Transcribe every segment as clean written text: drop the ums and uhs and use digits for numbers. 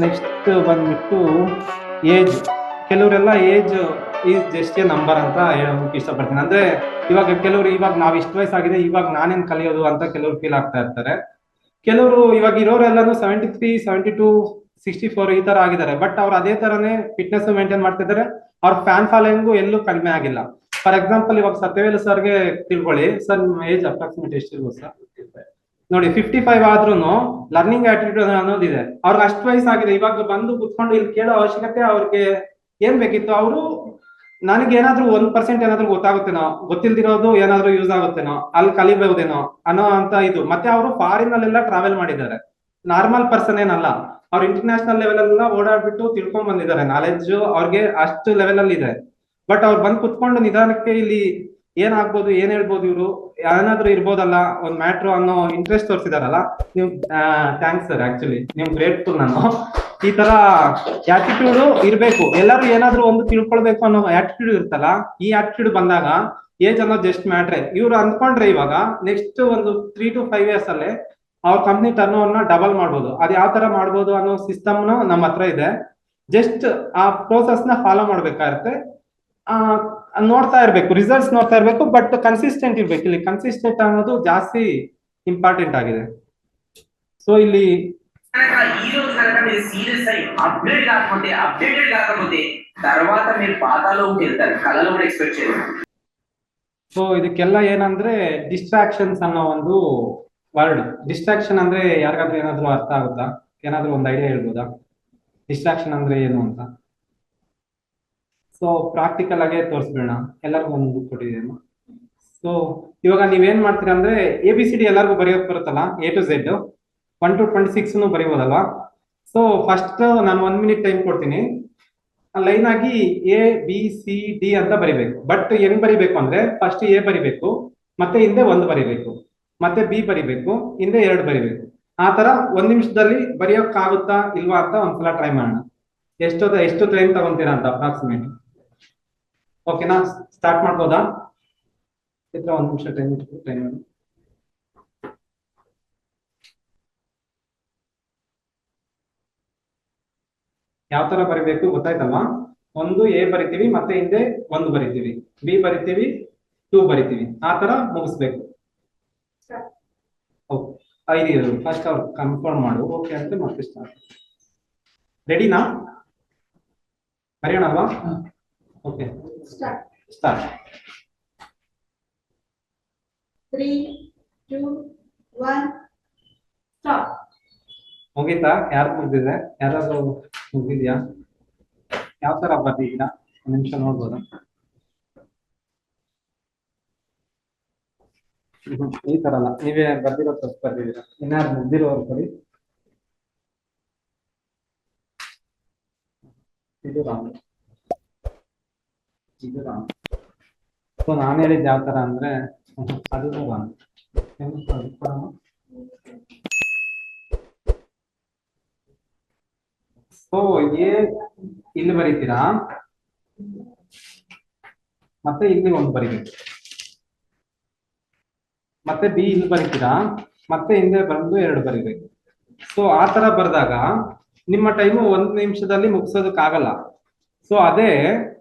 Next ಬಂದ್ಬಿಟ್ಟು age. ಕೆಲವರೆಲ್ಲ age is just A number ಅಂತ ಹೇಳೋಕೆ ಇಷ್ಟಪಡ್ತೀನಿ. ಅಂದ್ರೆ ಇವಾಗ ಕೆಲವರು ಇವಾಗ ನಾವ್ ಇಷ್ಟು ವಯಸ್ಸಾಗಿದೆ, ಇವಾಗ ನಾನೇನ್ ಕಲಿಯೋದು ಅಂತ ಕೆಲವರು ಫೀಲ್ ಆಗ್ತಾ ಇರ್ತಾರೆ. ಕೆಲವರು ಇವಾಗ ಇರೋರೆಲ್ಲಾನು 73, 72, 64 ಈ ತರ ಆಗಿದ್ದಾರೆ. ಬಟ್ ಅವ್ರು ಅದೇ ತರನೇ ಫಿಟ್ನೆಸ್ ಮೇಂಟೈನ್ ಮಾಡ್ತಾ ಇದ್ದಾರೆ. ಅವ್ರ ಫ್ಯಾನ್ ಫಾಲೋಯಿಂಗು ಎಲ್ಲೂ ಕಡಿಮೆ ಆಗಿಲ್ಲ. ಫಾರ್ ಎಕ್ಸಾಂಪಲ್ ಇವಾಗ ಸತ್ಯವೇಲು ಸರ್ಗೆ ತಿಳ್ಕೊಳ್ಳಿ. ಸರ್ ನಿಮ್ಮ ಏಜ್ ಅಪ್ರಾಕ್ಸಿಮೇಟ್ ಎಷ್ಟಿರ್ಬೋದು ಸರ್? ನೋಡಿ 55 ಆದ್ರೂ ಲರ್ನಿಂಗ್ ಆಟಿಟ್ಯೂಡ್ ಅನ್ನೋದಿದೆ. ಅವ್ರಿಗೆ ಅಷ್ಟು ವಯಸ್ಸಾಗಿದೆ, ಇವಾಗ ಬಂದು ಕುತ್ಕೊಂಡು ಇಲ್ಲಿ ಕೇಳೋ ಅವಶ್ಯಕತೆ ಅವ್ರಿಗೆ ಏನ್ ಬೇಕಿತ್ತು? ಅವರು ನನಗೆ ಏನಾದ್ರೂ 1% ಏನಾದ್ರೂ ಗೊತ್ತಾಗುತ್ತೇನೋ, ಗೊತ್ತಿಲ್ದಿರೋದು ಏನಾದ್ರೂ ಯೂಸ್ ಆಗುತ್ತೇನೋ, ಅಲ್ಲಿ ಕಲಿಬಹುದೇನೋ ಅನ್ನೋ ಅಂತ ಇದು. ಮತ್ತೆ ಅವರು ಫಾರಿನ್ ಅಲ್ಲೆಲ್ಲ ಟ್ರಾವೆಲ್ ಮಾಡಿದ್ದಾರೆ, ನಾರ್ಮಲ್ ಪರ್ಸನ್ ಏನಲ್ಲ. ಅವ್ರು ಇಂಟರ್ನ್ಯಾಷನಲ್ ಲೆವೆಲ್ ಎಲ್ಲ ಓಡಾಡ್ಬಿಟ್ಟು ತಿಳ್ಕೊಂಡ್ ಬಂದಿದ್ದಾರೆ. ನಾಲೆಡ್ಜ್ ಅವ್ರಿಗೆ ಅಷ್ಟು ಲೆವೆಲ್ ಅಲ್ಲಿ ಇದೆ. ಬಟ್ ಅವ್ರು ಬಂದು ಕುತ್ಕೊಂಡು ನಿಧಾನಕ್ಕೆ ಇಲ್ಲಿ ಏನಾಗ್ಬೋದು, ಏನ್ ಹೇಳ್ಬೋದು, ಇವರು ಏನಾದ್ರೂ ಇರ್ಬೋದಲ್ಲ ಒಂದ್ ಮ್ಯಾಟ್ರು ಅನ್ನೋ ಇಂಟ್ರೆಸ್ಟ್ ತೋರಿಸಿದಾರಲ್ಲ. ನೀವು ಥ್ಯಾಂಕ್ಸ್ ಸರ್, ಆಕ್ಚುಲಿ ನಿಮ್ ಗ್ರೇಟ್ಫುಲ್. ನಾನು ಈ ತರ ಆಟಿಟ್ಯೂಡ್ ಇರ್ಬೇಕು. ಎಲ್ಲರೂ ಏನಾದ್ರೂ ಒಂದು ತಿಳ್ಕೊಳ್ಬೇಕು ಅನ್ನೋ ಆಟಿಟ್ಯೂಡ್ ಇರ್ತಲ್ಲ. ಈ ಆಟಿಟ್ಯೂಡ್ ಬಂದಾಗ ಏಜ್ ಅನ್ನೋ ಜಸ್ಟ್ ಮ್ಯಾಟ್ರೆ. ಇವ್ರು ಅಂದ್ಕೊಂಡ್ರೆ ಇವಾಗ ನೆಕ್ಸ್ಟ್ ಒಂದು 3 to 5 years ಅಲ್ಲೇ ಅವ್ರ ಕಂಪ್ನಿ ಟರ್ನ್ ಓವರ್ನ ಡಬಲ್ ಮಾಡ್ಬೋದು. ಅದ್ ಯಾವ ತರ ಮಾಡ್ಬೋದು ಅನ್ನೋ ಸಿಸ್ಟಮ್ ನಮ್ಮ ಹತ್ರ ಇದೆ. ಜಸ್ಟ್ ಆ ಪ್ರೋಸೆಸ್ ನ ಫಾಲೋ ಮಾಡ್ಬೇಕಾಗತ್ತೆ. ನೋಡ್ತಾ ಇರ್ಬೇಕು, ರಿಸಲ್ಟ್ಸ್ ನೋಡ್ತಾ ಇರ್ಬೇಕು. ಬಟ್ ಕನ್ಸಿಸ್ಟೆಂಟ್ ಇರ್ಬೇಕು. ಇಲ್ಲಿ ಕನ್ಸಿಸ್ಟೆಂಟ್ ಅನ್ನೋದು జాస్తి ఇంపార్టెంట్ ಆಗಿದೆ. సో ಇಲ್ಲಿ ఈ రోజు కనుక మీరు సీరియస్ అయ్యి అప్డేటెడ్ కాకపోతే తర్వాత మీరు పాతాలోకి వెళ్తారు. కళలో కూడా ఎక్స్పెక్ట్ చేయరు. ಸೊ ಇದಕ್ಕೆಲ್ಲ ಏನಂದ್ರೆ ಡಿಸ್ಟ್ರಾಕ್ಷನ್ಸ್ ಅನ್ನೋ ಒಂದು ವರ್ಡ್. ಡಿಸ್ಟ್ರಾಕ್ಷನ್ ಅಂದ್ರೆ ಯಾರಿಗಾದ್ರೂ ಏನಾದ್ರೂ ಅರ್ಥ ಆಗುತ್ತಾ? ಏನಾದ್ರೂ ಒಂದು ಐಡಿಯಾ ಹೇಳ್ಬೋದಾ ಡಿಸ್ಟ್ರಾಕ್ಷನ್ ಅಂದ್ರೆ ಏನು ಅಂತ? ಸೊ ಪ್ರಾಕ್ಟಿಕಲ್ ಆಗೇ ತೋರಿಸ್ಬೇಡ. ಎಲ್ಲರಿಗೂ ಒಂದು ಬುಕ್ ಕೊಟ್ಟಿದ್ದೀನಿ. ಸೊ ಇವಾಗ ನೀವೇನ್ ಮಾಡ್ತೀರಾ ಅಂದ್ರೆ ABCD ಎಲ್ಲರಿಗೂ ಬರೆಯೋಕ್ ಬರುತ್ತಲ್ಲ, A to Z 1 to 26 ಬರೀಬೋದಲ್ವಾ? So first ನಾನು 1 minute ಟೈಮ್ ಕೊಡ್ತೀನಿ. ಲೈನ್ ಆಗಿ ABCD ಅಂತ ಬರಿಬೇಕು. ಬಟ್ ಹೆಂಗ್ ಬರಿಬೇಕು ಅಂದ್ರೆ ಫಸ್ಟ್ A ಬರಿಬೇಕು, ಮತ್ತೆ ಹಿಂದೆ 1 ಬರಿಬೇಕು, ಮತ್ತೆ B ಬರಿಬೇಕು, ಹಿಂದೆ 2 ಬರಿಬೇಕು. ಆ ತರ 1 ನಿಮಿಷದಲ್ಲಿ ಬರೆಯೋಕ್ ಆಗುತ್ತಾ ಇಲ್ವಾ ಅಂತ ಒಂದ್ಸಲ ಟ್ರೈ ಮಾಡೋಣ. ಎಷ್ಟು ಟೈಮ್ ತಗೊಂತೀರಾ ಅಂತ ಅಪ್ರಾಕ್ಸಿಮೇಟ್. ಓಕೆನಾ? ಸ್ಟಾರ್ಟ್ ಮಾಡ್ಬೋದಾ? 1 ನಿಮಿಷ ಟೈಮ್ ಮಾಡಿ. ಯಾವ ತರ ಬರಿಬೇಕು ಗೊತ್ತಾಯ್ತಲ್ವಾ? ಒಂದು A ಬರಿತೀವಿ, ಮತ್ತೆ ಹಿಂದೆ 1 ಬರಿತೀವಿ, B ಬರಿತೀವಿ, 2 ಬರಿತೀವಿ. ಆ ತರ ಮುಗಿಸ್ಬೇಕು. ಐದು ಫಸ್ಟ್ ಅವ್ರು ಕನ್ಫರ್ಮ್ ಮಾಡು. ಓಕೆ ಅಂತ ಮತ್ತೆ ಸ್ಟಾರ್ಟ್. ರೆಡಿನಾ? ಬರೆಯೋಣಲ್ವಾ? Okay start. 3, 2, 1 ಸ್ಟಾಪ್. ಮುಗೀತಾ? ಯಾರು ಮುಗ್ದಿದೆ? ಯಾರಾದ್ರೂ ಮುಗಿದ್ಯಾ? ಯಾವ ತರ ಬರ್ದಿದ್ದೀರಾ? ಒಂದು ನಿಮಿಷ ನೋಡ್ಬೋದಾ? ಈ ತರ ಅಲ್ಲ, ನೀವೇ ಬರ್ದಿರೋ ತಪ್ಪು ಬರ್ದಿದ್ದೀರಾ. ಇನ್ಯಾರು ಮುಗ್ದಿರೋರು ಕೊಡಿ. ಇದು ರಾಂಗ್. ಸೊ ನಾನು ಹೇಳಿದ್ ಯಾವ ತರ ಅಂದ್ರೆ ಅದು ರಾಂಗ್. ಸೊ ಇಲ್ಲಿ ಬರೀತೀರಾ, ಮತ್ತೆ ಇಲ್ಲಿ 1 ಬರಿಬೇಕು, ಮತ್ತೆ B ಇಲ್ಲಿ ಬರೀತೀರಾ, ಮತ್ತೆ ಹಿಂದೆ ಬಂದು 2 ಬರಿಬೇಕು. ಸೊ ಆ ತರ ಬರ್ದಾಗ ನಿಮ್ಮ ಟೈಮು 1 ನಿಮಿಷದಲ್ಲಿ ಮುಗಿಸೋದಕ್ಕಾಗಲ್ಲ. ಸೊ ಅದೇ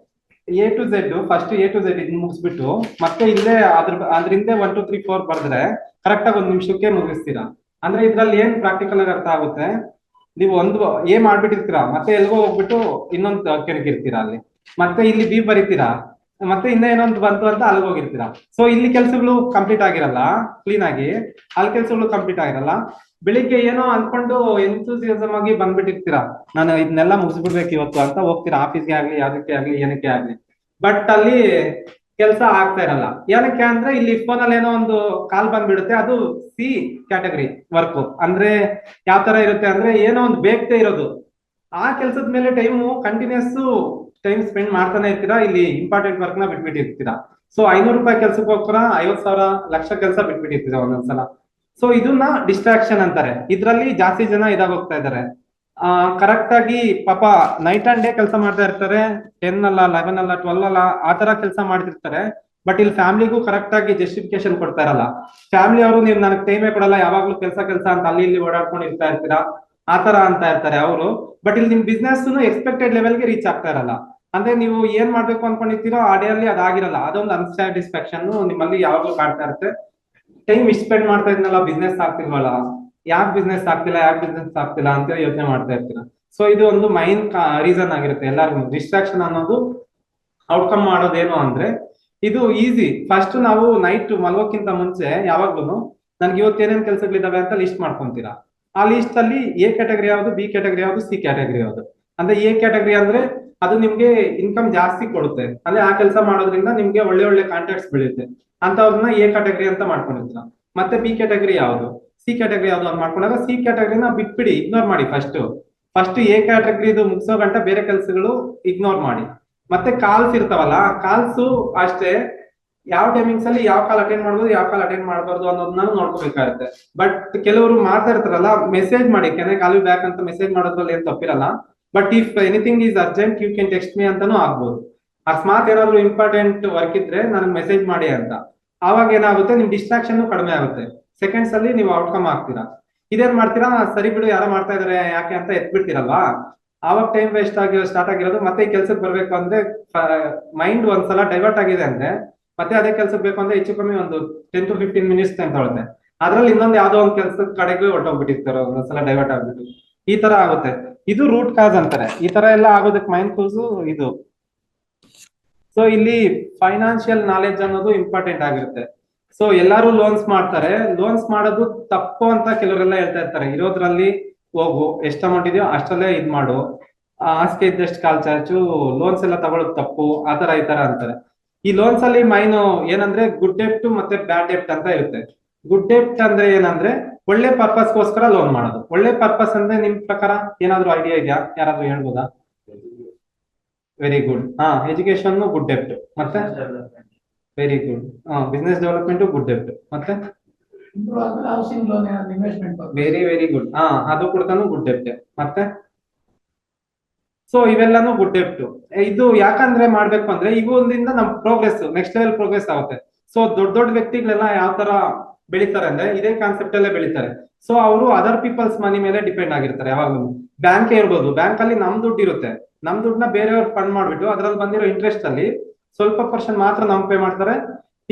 A to Z, first A to Z ಇದನ್ನ ಮುಗಿಸ್ಬಿಟ್ಟು ಮತ್ತೆ ಇಲ್ಲೇ ಅದ್ರ ಹಿಂದೆ 1 2 3 4 ಬರ್ದ್ರೆ ಕರೆಕ್ಟ್ ಆಗಿ 1 ನಿಮಿಷಕ್ಕೆ ಮುಗಿಸ್ತೀರಾ. ಅಂದ್ರೆ ಇದ್ರಲ್ಲಿ ಏನ್ ಪ್ರಾಕ್ಟಿಕಲ್ ಆಗಿ ಅರ್ಥ ಆಗುತ್ತೆ, ನೀವು ಒಂದು A ಮಾಡ್ಬಿಟ್ಟಿರ್ತೀರಾ, ಮತ್ತೆ ಎಲ್ಗೋ ಹೋಗ್ಬಿಟ್ಟು ಇನ್ನೊಂದು ಕೆಣಕಿರ್ತೀರಾ ಅಲ್ಲಿ, ಮತ್ತೆ ಇಲ್ಲಿ B ಬರೀತೀರಾ, ಮತ್ತೆ ಇನ್ನೇ ಏನೊಂದು ಬಂತು ಅಂತ ಅಲ್ಲಿಗೆ ಹೋಗಿರ್ತೀರಾ. ಸೊ ಇಲ್ಲಿ ಕೆಲಸಗಳು ಕಂಪ್ಲೀಟ್ ಆಗಿರಲ್ಲ ಕ್ಲೀನ್ ಆಗಿ, ಅಲ್ಲಿ ಕೆಲಸಗಳು ಕಂಪ್ಲೀಟ್ ಆಗಿರಲ್ಲ. ಬೆಳಿಗ್ಗೆ ಏನೋ ಅನ್ಕೊಂಡು ಎಂಥೂಸಿಯಾಸಮ್ ಆಗಿ ಬಂದ್ಬಿಟ್ಟಿರ್ತೀರಾ, ನಾನು ಇದನ್ನೆಲ್ಲ ಮುಗಿಸ್ಬಿಡ್ಬೇಕು ಇವತ್ತು ಅಂತ ಹೋಗ್ತೀರಾ ಆಫೀಸ್ಗೆ ಆಗ್ಲಿ, ಯಾವ್ದಕ್ಕೆ ಆಗ್ಲಿ, ಏನಕ್ಕೆ ಆಗ್ಲಿ. ಬಟ್ ಅಲ್ಲಿ ಕೆಲಸ ಆಗ್ತಾ ಇರಲ್ಲ. ಏನಕ್ಕೆ ಅಂದ್ರೆ ಇಲ್ಲಿ ಫೋನ್ ಅಲ್ಲಿ ಏನೋ ಒಂದು ಕಾಲ್ ಬಂದ್ಬಿಡುತ್ತೆ. ಅದು C ಕ್ಯಾಟಗರಿ ವರ್ಕ್. ಅಂದ್ರೆ ಯಾವ ತರ ಇರುತ್ತೆ ಅಂದ್ರೆ ಏನೋ ಒಂದು ಬೇಕೇ ಇರೋದು. ಆ ಕೆಲಸದ ಮೇಲೆ ಕಂಟಿನ್ಯೂಸ್ ಟೈಮ್ ಸ್ಪೆಂಡ್ ಮಾಡ್ತಾನೆ ಇರ್ತೀರಾ. ಇಲ್ಲಿ ಇಂಪಾರ್ಟೆಂಟ್ ವರ್ಕ್ ನ ಬಿಟ್ಬಿಟ್ಟಿರ್ತೀರಾ. ಸೊ 500 ರೂಪಾಯಿ ಕೆಲ್ಸಕ್ಕೆ ಹೋಗ್ತಾರ, 50,000 ಲಕ್ಷ ಕೆಲಸ ಬಿಟ್ಬಿಟ್ಟಿರ್ತೀರಾ ಒಂದೊಂದ್ಸಲ. ಸೊ ಇದನ್ನ ಡಿಸ್ಟ್ರಾಕ್ಷನ್ ಅಂತಾರೆ. ಇದ್ರಲ್ಲಿ ಜಾಸ್ತಿ ಜನ ಇದಾಗೋಗ್ತಾ ಇದಾರೆ. ಕರೆಕ್ಟ್ ಆಗಿ ಪಾಪ ನೈಟ್ ಅಂಡ್ ಡೇ ಕೆಲಸ ಮಾಡ್ತಾ ಇರ್ತಾರೆ. 10 ಅಲ್ಲ, 11 ಅಲ್ಲ, 12 ಅಲ್ಲ, ಆ ತರ ಕೆಲಸ ಮಾಡ್ತಿರ್ತಾರೆ. ಬಟ್ ಇಲ್ಲಿ ಫ್ಯಾಮಿಲಿಗೂ ಕರೆಕ್ಟ್ ಆಗಿ ಜಸ್ಟಿಫಿಕೇಶನ್ ಕೊಡ್ತಾ ಇರಲ್ಲ. ಫ್ಯಾಮಿಲಿ ಅವರು ನೀವು ನನಗೆ ಟೈಮೇ ಕೊಡಲ್ಲ, ಯಾವಾಗ್ಲೂ ಕೆಲಸ ಅಂತ ಅಲ್ಲಿ ಇಲ್ಲಿ ಓಡಾಡ್ಕೊಂಡು ಇರ್ತಾ ಇರ್ತೀರಾ. ಆತರ ಅಂತ ಇರ್ತಾರೆ ಅವರು. ಬಟ್ ಇಲ್ಲಿ ನಿಮ್ ಬಿಸ್ನೆಸ್ ಎಕ್ಸ್ಪೆಕ್ಟೆಡ್ ಲೆವೆಲ್ಗೆ ರೀಚ್ ಆಗ್ತಾ ಇರಲ್ಲ. ಅಂದ್ರೆ ನೀವು ಏನ್ ಮಾಡ್ಬೇಕು ಅನ್ಕೊಂಡಿರ್ತೀರೋ ಆ ಡೇ ಅಲ್ಲಿ ಅದಾಗಿರಲ್ಲ. ಅದೊಂದು ಅನ್ಸ್ಯಾಟಿಸ್ಫ್ಯಾಕ್ಷನ್ ನಿಮ್ಮಲ್ಲಿ ಯಾವಾಗ್ಲೂ ಕಾಡ್ತಾ ಇರುತ್ತೆ. ಟೈಮ್ ಇಷ್ಟು ಸ್ಪೆಂಡ್ ಮಾಡ್ತಾ ಇದ್ನಲ್ಲ, ಬಿಸ್ನೆಸ್ ಆಗ್ತಿಲ್ವಲ್ಲ, ಯಾಕೆ ಬಿಸ್ನೆಸ್ ಆಗ್ತಿಲ್ಲ ಅಂತ ಯೋಚನೆ ಮಾಡ್ತಾ ಇರ್ತೀರ. ಸೊ ಇದು ಒಂದು ಮೈನ್ ರೀಸನ್ ಆಗಿರುತ್ತೆ ಎಲ್ಲರಿಗೂ. ಡಿಸ್ಟ್ರಾಕ್ಷನ್ ಅನ್ನೋದು ಔಟ್ಕಮ್ ಮಾಡೋದೇನು ಅಂದ್ರೆ ಇದು ಈಸಿ. ಫಸ್ಟ್ ನಾವು ನೈಟ್ ಮಲ್ಗೋಕ್ಕಿಂತ ಮುಂಚೆ ಯಾವಾಗ್ಲೂ ನನ್ಗೆ ಇವತ್ತು ಏನೇನ್ ಕೆಲಸಗಳಿದಾವೆ ಅಂತ ಲಿಸ್ಟ್ ಮಾಡ್ಕೊಂತೀರಾ. ಆ ಲಿಸ್ಟ್ ಅಲ್ಲಿ ಎ ಕ್ಯಾಟಗರಿ ಯಾವುದು, ಬಿ ಕ್ಯಾಟಗರಿ ಯಾವುದು, ಸಿ ಕ್ಯಾಟಗರಿ ಯಾವುದು. ಅಂದ್ರೆ ಎ ಕ್ಯಾಟಗರಿ ಅಂದ್ರೆ ಅದು ನಿಮ್ಗೆ ಇನ್ಕಮ್ ಜಾಸ್ತಿ ಕೊಡುತ್ತೆ, ಅಂದ್ರೆ ಆ ಕೆಲಸ ಮಾಡೋದ್ರಿಂದ ನಿಮ್ಗೆ ಒಳ್ಳೆ ಒಳ್ಳೆ ಕಾಂಟ್ಯಾಕ್ಟ್ಸ್ ಬೆಳೆಯುತ್ತೆ ಅಂತವ್ರನ್ನ ಎ ಕ್ಯಾಟಗರಿ ಅಂತ ಮಾಡ್ಕೊಂಡಿರ್ತೀರ. ಮತ್ತೆ ಬಿ ಕ್ಯಾಟಗರಿ ಯಾವುದು, ಸಿ ಕ್ಯಾಟಗರಿ ಯಾವುದು ಅಂತ ಮಾಡ್ಕೊಂಡಾಗ ಸಿ ಕ್ಯಾಟಗರಿನ ಬಿಟ್ಬಿಡಿ, ಇಗ್ನೋರ್ ಮಾಡಿ. ಫಸ್ಟ್ ಎ ಕ್ಯಾಟಗರಿದು ಮುಗಿಸೋ ಗಂಟ ಬೇರೆ ಕೆಲಸಗಳು ಇಗ್ನೋರ್ ಮಾಡಿ. ಮತ್ತೆ ಕಾಲ್ಸ್ ಇರ್ತಾವಲ್ಲ, ಕಾಲ್ಸ್ ಅಷ್ಟೇ ಯಾವ ಟೈಮಿಂಗ್ಸ್ ಅಲ್ಲಿ ಯಾವ ಕಾಲ್ ಅಟೆಂಡ್ ಮಾಡ್ಬೋದು, ಯಾವ ಕಾಲ್ ಅಟೆಂಡ್ ಮಾಡಬಾರ್ದು ಅನ್ನೋದನ್ನ ನೋಡ್ಕೋಬೇಕಾಗುತ್ತೆ. ಬಟ್ ಕೆಲವರು ಮಾಡ್ತಾ ಇರ್ತಾರಲ್ಲ, ಮೆಸೇಜ್ ಮಾಡಿ, can I call you back ಅಂತ ಮೆಸೇಜ್ ಮಾಡೋದ್ರಲ್ಲಿ ಏನ್ ತಪ್ಪಿರಲ್ಲ. But if anything is urgent you can text me ಅಂತಾನು ಆಗ್ಬೋದು. ಅಕಸ್ಮಾತ್ ಏನಾದ್ರು ಇಂಪಾರ್ಟೆಂಟ್ ವರ್ಕ್ ಇದ್ರೆ ನನಗೆ ಮೆಸೇಜ್ ಮಾಡಿ ಅಂತ. ಆವಾಗ ಏನಾಗುತ್ತೆ, ನಿಮ್ ಡಿಸ್ಟ್ರಾಕ್ಷನ್ ಕಡಿಮೆ ಆಗುತ್ತೆ. ಸೆಕೆಂಡ್ಸ್ ಅಲ್ಲಿ ನೀವು ಔಟ್ಕಮ್ ಆಗ್ತೀರಾ. ಇದೇನ್ ಮಾಡ್ತೀರಾ, ಸರಿ ಬಿಡು ಯಾರೋ ಮಾಡ್ತಾ ಇದಾರೆ ಯಾಕೆ ಅಂತ ಎತ್ಬಿಡ್ತೀರಲ್ವಾ, ಆವಾಗ ಟೈಮ್ ವೇಸ್ಟ್ ಸ್ಟಾರ್ಟ್ ಆಗಿರೋದು. ಮತ್ತೆ ಈ ಕೆಲ್ಸಕ್ಕೆ ಬರ್ಬೇಕು ಅಂದ್ರೆ ಮೈಂಡ್ ಒಂದ್ಸಲ ಡೈವರ್ಟ್ ಆಗಿದೆ ಅಂದ್ರೆ ಮತ್ತೆ ಅದೇ ಕೆಲ್ಸಕ್ಕೆ ಬೇಕು ಅಂದ್ರೆ ಹೆಚ್ಚು ಕಮ್ಮಿ ಒಂದು 10 to 15 ಮಿನಿಟ್ಸ್ ಟೈಮ್ ತಗೊಳುತ್ತೆ. ಅದ್ರಲ್ಲಿ ಇನ್ನೊಂದು ಯಾವ್ದೋ ಒಂದು ಕೆಲ್ಸದ ಕಡೆಗೂ ಹೊರಟೋಗ್ಬಿಟ್ಟಿರ್ತಾರೆ ಒಂದ್ಸಲ ಡೈವರ್ಟ್ ಆಗ್ಬಿಟ್ಟು. ಈ ತರ ಆಗುತ್ತೆ. ಇದು ರೂಟ್ ಕಾಸ್ ಅಂತಾರೆ. ಈ ತರ ಎಲ್ಲ ಆಗೋದಕ್ಕೆ ಮೈಂಡ್ ಕಾಸ್ ಇದು. ಸೊ ಇಲ್ಲಿ ಫೈನಾನ್ಷಿಯಲ್ ನಾಲೆಜ್ ಅನ್ನೋದು ಇಂಪಾರ್ಟೆಂಟ್ ಆಗಿರುತ್ತೆ. ಸೊ ಎಲ್ಲಾರು ಲೋನ್ಸ್ ಮಾಡ್ತಾರೆ, ಲೋನ್ಸ್ ಮಾಡೋದು ತಪ್ಪು ಅಂತ ಕೆಲವರೆಲ್ಲ ಹೇಳ್ತಾ ಇರ್ತಾರೆ. ಇರೋದ್ರಲ್ಲಿ ಹೋಗು, ಎಷ್ಟು ಅಮೌಂಟ್ ಇದೆಯೋ ಅಷ್ಟಲ್ಲೇ ಇದ್ ಮಾಡು, ಹಾಸಿಗೆ ಇದ್ದಷ್ಟು ಕಾಲ್ ಚಾಚು, ಲೋನ್ಸ್ ಎಲ್ಲ ತಗೊಳ್ಳೋದು ತಪ್ಪು, ಆತರ ಈ ತರ ಅಂತಾರೆ. ಈ ಲೋನ್ಸ್ ಅಲ್ಲಿ ಮೈನ್ ಏನಂದ್ರೆ ಗುಡ್ ಡೆಪ್ಟ್ ಮತ್ತೆ ಬ್ಯಾಡ್ ಡೆಪ್ಟ್ ಅಂತ ಇರುತ್ತೆ. ಗುಡ್ ಡೆಪ್ಟ್ ಅಂದ್ರೆ ಏನಂದ್ರೆ ಒಳ್ಳೆ ಪರ್ಪಸ್ ಗೋಸ್ಕರ ಲೋನ್ ಮಾಡೋದು. ಒಳ್ಳೆ ಪರ್ಪಸ್ ಅಂದ್ರೆ ನಿಮ್ ಪ್ರಕಾರ ಏನಾದ್ರು ಐಡಿಯಾ ಇದೆಯಾ, ಯಾರಾದ್ರೂ ಹೇಳ್ಬೋದಾ? Very good. ಎಜುಕೇಶನ್ ಗುಡ್ ಡೆಪ್ಟ್, ಮತ್ತೆ very good. Business development good ಡೆಪ್ಟ್, ಮತ್ತೆ housing loan investment. Very good. ಅದು ಕೂಡ ಗುಡ್ ಡೆಪ್ಟ್. ಮತ್ತೆ ಸೊ ಇವೆಲ್ಲಾನು ಗುಡ್ ಡೆಪ್ಟ್. ಇದು ಯಾಕಂದ್ರೆ ಮಾಡ್ಬೇಕು ಅಂದ್ರೆ ಇವುದಿಂದ ನಮ್ ಪ್ರೋಗ್ರೆಸ್ ನೆಕ್ಸ್ಟ್ ಲೆವೆಲ್ ಪ್ರೋಗ್ರೆಸ್ ಆಗುತ್ತೆ. ಸೊ ದೊಡ್ಡ ದೊಡ್ಡ ವ್ಯಕ್ತಿಗಳೆಲ್ಲ ಯಾವ ತರ ಬೆಳಿತಾರೆ ಅಂದ್ರೆ ಇದೇ ಕಾನ್ಸೆಪ್ಟ್ ಅಲ್ಲೇ ಬೆಳಿತಾರೆ. ಸೊ ಅವರು ಅದರ್ ಪೀಪಲ್ಸ್ ಮನಿ ಮೇಲೆ ಡಿಪೆಂಡ್ ಆಗಿರ್ತಾರೆ ಯಾವಾಗ್ಲೂ. ಬ್ಯಾಂಕ್ ಇರ್ಬೋದು, ಬ್ಯಾಂಕ್ ಅಲ್ಲಿ ನಮ್ ದುಡ್ಡು ಇರುತ್ತೆ, ನಮ್ ದುಡ್ಡನ್ನ ಬೇರೆಯವ್ರು ಫಂಡ್ ಮಾಡ್ಬಿಟ್ಟು ಅದ್ರಲ್ಲಿ ಬಂದಿರೋ ಇಂಟ್ರೆಸ್ಟ್ ಅಲ್ಲಿ ಸ್ವಲ್ಪ ಪರ್ಸೆಂಟ್ ಮಾತ್ರ ನಮ್ ಪೇ ಮಾಡ್ತಾರೆ,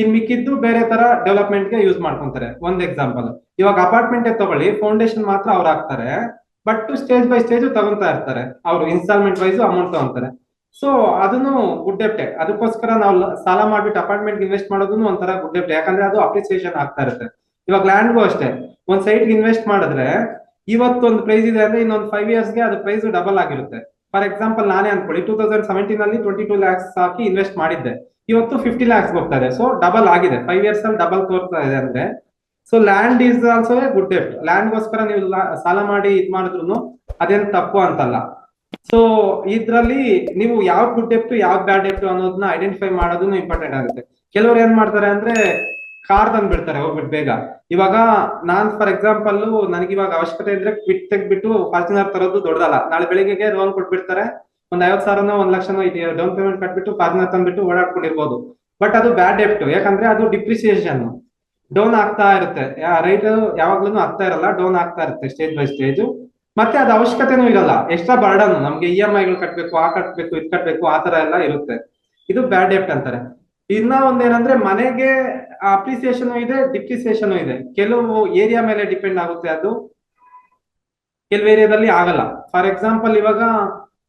ಇನ್ ಮಿಕ್ಕಿದ್ದು ಬೇರೆ ತರ ಡೆವಲಪ್ಮೆಂಟ್ ಗೆ ಯೂಸ್ ಮಾಡ್ಕೊಂತಾರೆ. ಒಂದ್ ಎಕ್ಸಾಂಪಲ್, ಇವಾಗ ಅಪಾರ್ಟ್ಮೆಂಟ್ ತಗೊಳ್ಳಿ, ಫೌಂಡೇಶನ್ ಮಾತ್ರ ಅವ್ರು ಹಾಕ್ತಾರೆ, ಬಟ್ ಸ್ಟೇಜ್ ಬೈ ಸ್ಟೇಜ್ ತಗೊಂತಾ ಇರ್ತಾರೆ, ಅವ್ರು ಇನ್ಸ್ಟಾಲ್ಮೆಂಟ್ ವೈಸ್ ಅಮೌಂಟ್ ತಗೊಂತಾರೆ. ಸೊ ಅದನ್ನು ಗುಡ್ ಡೆಪ್ಟೆ. ಅದಕ್ಕೋಸ್ಕರ ನಾವು ಸಾಲ ಮಾಡ್ಬಿಟ್ಟು ಅಪಾರ್ಟ್ಮೆಂಟ್ ಇನ್ವೆಸ್ಟ್ ಮಾಡೋದನ್ನು ಒಂಥರ ಗುಡ್ ಡೆಪ್ಟೆ, ಯಾಕಂದ್ರೆ ಅದು ಅಪ್ರಿಸಿಯೇಷನ್ ಆಗ್ತಾ ಇರುತ್ತೆ. ಇವಾಗ ಲ್ಯಾಂಡ್ಗೂ ಅಷ್ಟೇ, ಒಂದ್ ಸೈಟ್ ಇನ್ವೆಸ್ಟ್ ಮಾಡಿದ್ರೆ ಇವತ್ತೊಂದು ಪ್ರೈಸ್ ಇದೆ ಅಂದ್ರೆ ಇನ್ನೊಂದು 5 years ಗೆ ಅದು ಪ್ರೈಸ್ ಡಬಲ್ ಆಗಿರುತ್ತೆ. ಫಾರ್ ಎಕ್ಸಾಂಪಲ್ ನಾನೇ ಅನ್ಕೊಳ್ಳಿ, 2017 ಅಲ್ಲಿ 22 lakhs ಹಾಕಿ ಇನ್ವೆಸ್ಟ್ ಮಾಡಿದ್ದೆ, ಇವತ್ತು 50 lakhs ಹೋಗ್ತಾ ಇದೆ. ಸೊ ಡಬಲ್ ಆಗಿದೆ, 5 years ಅಲ್ಲಿ ಡಬಲ್ ತೋರ್ತಾ ಇದೆ ಅಂದ್ರೆ. So land is also a good ಡೆಪ್ಟ್. ಲ್ಯಾಂಡ್ಗೋಸ್ಕರ ನೀವು ಸಾಲ ಮಾಡಿ ಇದ್ ಮಾಡಿದ್ರು ಅದೇನ್ ತಪ್ಪು ಅಂತಲ್ಲ. ಸೊ ಇದ್ರಲ್ಲಿ ನೀವು ಯಾವ ಗುಡ್ ಡೆಪ್ಟ್ ಯಾವ ಬ್ಯಾಡ್ ಡೆಪ್ಟ್ ಅನ್ನೋದನ್ನ ಐಡೆಂಟಿಫೈ ಮಾಡೋದನ್ನು ಇಂಪಾರ್ಟೆಂಟ್ ಆಗುತ್ತೆ. ಕೆಲವರು ಏನ್ ಮಾಡ್ತಾರೆ ಅಂದ್ರೆ ಕಾರ್ ತಂದ್ಬಿಡ್ತಾರೆ ಹೋಗ್ಬಿಟ್ಟು ಬೇಗ. ಇವಾಗ ನಾನ್ ಫಾರ್ ಎಕ್ಸಾಂಪಲ್ ನನಗೆ ಇವಾಗ ಅವಶ್ಯಕತೆ ಇದ್ರೆ ಕ್ವಿಟ್ ತೆಗ್ಬಿಟ್ಟು ಫಾರ್ಚುನರ್ ತರೋದು ದೊಡ್ಡದಲ್ಲ. ನಾಳೆ ಬೆಳಿಗ್ಗೆಗೆ ಲೋನ್ ಕೊಟ್ಬಿಡ್ತಾರೆ, ಒಂದ್ 50,000 1 ಲಕ್ಷನೋ ಡೌನ್ ಪೇಮೆಂಟ್ ಕಟ್ಬಿಟ್ಟು ಫಾರ್ಚುನರ್ ತಂದ್ಬಿಟ್ಟು ಓಡಾಡ್ಕೊಂಡಿರ್ಬೋದು. ಬಟ್ ಅದು ಬ್ಯಾಡ್ ಡೆಪ್ಟ್, ಯಾಕಂದ್ರೆ ಅದು ಡಿಪ್ರಿಸಿಯೇಷನ್ ಡೌನ್ ಆಗ್ತಾ ಇರುತ್ತೆ. ರೈಟ್ ಯಾವಾಗ್ಲೂ ಆಗ್ತಾ ಇರಲ್ಲ, ಡೌನ್ ಆಗ್ತಾ ಇರುತ್ತೆ ಸ್ಟೇಜ್ ಬೈ ಸ್ಟೇಜ್. ಮತ್ತೆ ಅದು ಅವಶ್ಯಕತೆನೂ ಇರಲ್ಲ, ಎಕ್ಸ್ಟ್ರಾ ಬರ್ಡನ್ ನಮ್ಗೆ EMI ಗಳು ಕಟ್ಬೇಕು, ಆ ಕಟ್ಬೇಕು, ಇದ್ ಕಟ್ಬೇಕು, ಆ ತರ ಎಲ್ಲ ಇರುತ್ತೆ. ಇದು ಬ್ಯಾಡ್ ಡೆಪ್ಟ್ ಅಂತಾರೆ. ಇನ್ನ ಒಂದೇನಂದ್ರೆ ಮನೆಗೆ ಅಪ್ರಿಸಿಯೇಷನ್ ಇದೆ, ಡಿಪ್ರಿಸಿಯೇಷನ್ ಇದೆ. ಕೆಲವು ಏರಿಯಾ ಮೇಲೆ ಡಿಪೆಂಡ್ ಆಗುತ್ತೆ, ಅದು ಕೆಲವು ಏರಿಯಾದಲ್ಲಿ ಆಗಲ್ಲ. ಫಾರ್ ಎಕ್ಸಾಂಪಲ್ ಇವಾಗ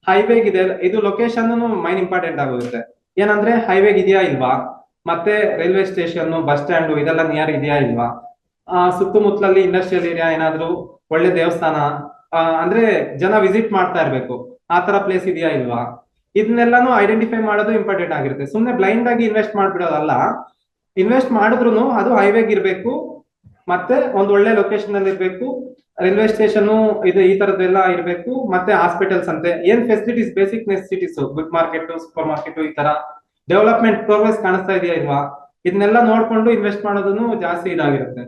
ಹೈವೇಗಿದೆ, ಇದು ಲೊಕೇಶನ್ ಮೈನ್ ಇಂಪಾರ್ಟೆಂಟ್ ಆಗುತ್ತೆ. ಏನಂದ್ರೆ ಹೈವೇಗ್ ಇದೆಯಾ ಇಲ್ವಾ, ಮತ್ತೆ ರೈಲ್ವೆ ಸ್ಟೇಷನ್, ಬಸ್ ಸ್ಟ್ಯಾಂಡ್ ಇದೆಲ್ಲ ನಿಯರ್ ಇದೆಯಾ ಇಲ್ವಾ, ಸುತ್ತಮುತ್ತಲಲ್ಲಿ ಇಂಡಸ್ಟ್ರಿಯಲ್ ಏರಿಯಾ, ಏನಾದ್ರು ಒಳ್ಳೆ ದೇವಸ್ಥಾನ ಅಂದ್ರೆ ಜನ ವಿಸಿಟ್ ಮಾಡ್ತಾ ಇರ್ಬೇಕು, ಆ ತರ ಪ್ಲೇಸ್ ಇದೆಯಾ ಇಲ್ವಾ, ಇದನ್ನೆಲ್ಲಾನು ಐಡೆಂಟಿಫೈ ಮಾಡೋದು ಇಂಪಾರ್ಟೆಂಟ್ ಆಗಿರುತ್ತೆ. ಸುಮ್ನೆ ಬ್ಲೈಂಡ್ ಆಗಿ ಇನ್ವೆಸ್ಟ್ ಮಾಡ್ಬಿಡೋದಲ್ಲ. ಇನ್ವೆಸ್ಟ್ ಮಾಡಿದ್ರು ಅದು ಹೈವೇಗ್ ಇರ್ಬೇಕು, ಮತ್ತೆ ಒಂದ್ ಒಳ್ಳೆ ಲೊಕೇಶನ್ ಅಲ್ಲಿ ಇರ್ಬೇಕು, ರೈಲ್ವೆ ಸ್ಟೇಷನ್ ಇದು ಈ ತರದ್ದೆಲ್ಲ ಇರ್ಬೇಕು, ಮತ್ತೆ ಹಾಸ್ಪಿಟಲ್ಸ್ ಅಂತೆ ಏನ್ facilities, basic necessities, good market, super market, ಈ ತರ ಡೆವಲಪ್ಮೆಂಟ್ ಪ್ರೋಗ್ರೆಸ್ ಕಾಣಿಸ್ತಾ ಇದೆಯಾ ಇಲ್ವಾ, ಇದನ್ನೆಲ್ಲ ನೋಡ್ಕೊಂಡು ಇನ್ವೆಸ್ಟ್ ಮಾಡೋದನ್ನು ಜಾಸ್ತಿ ಇದಾಗಿರುತ್ತೆ.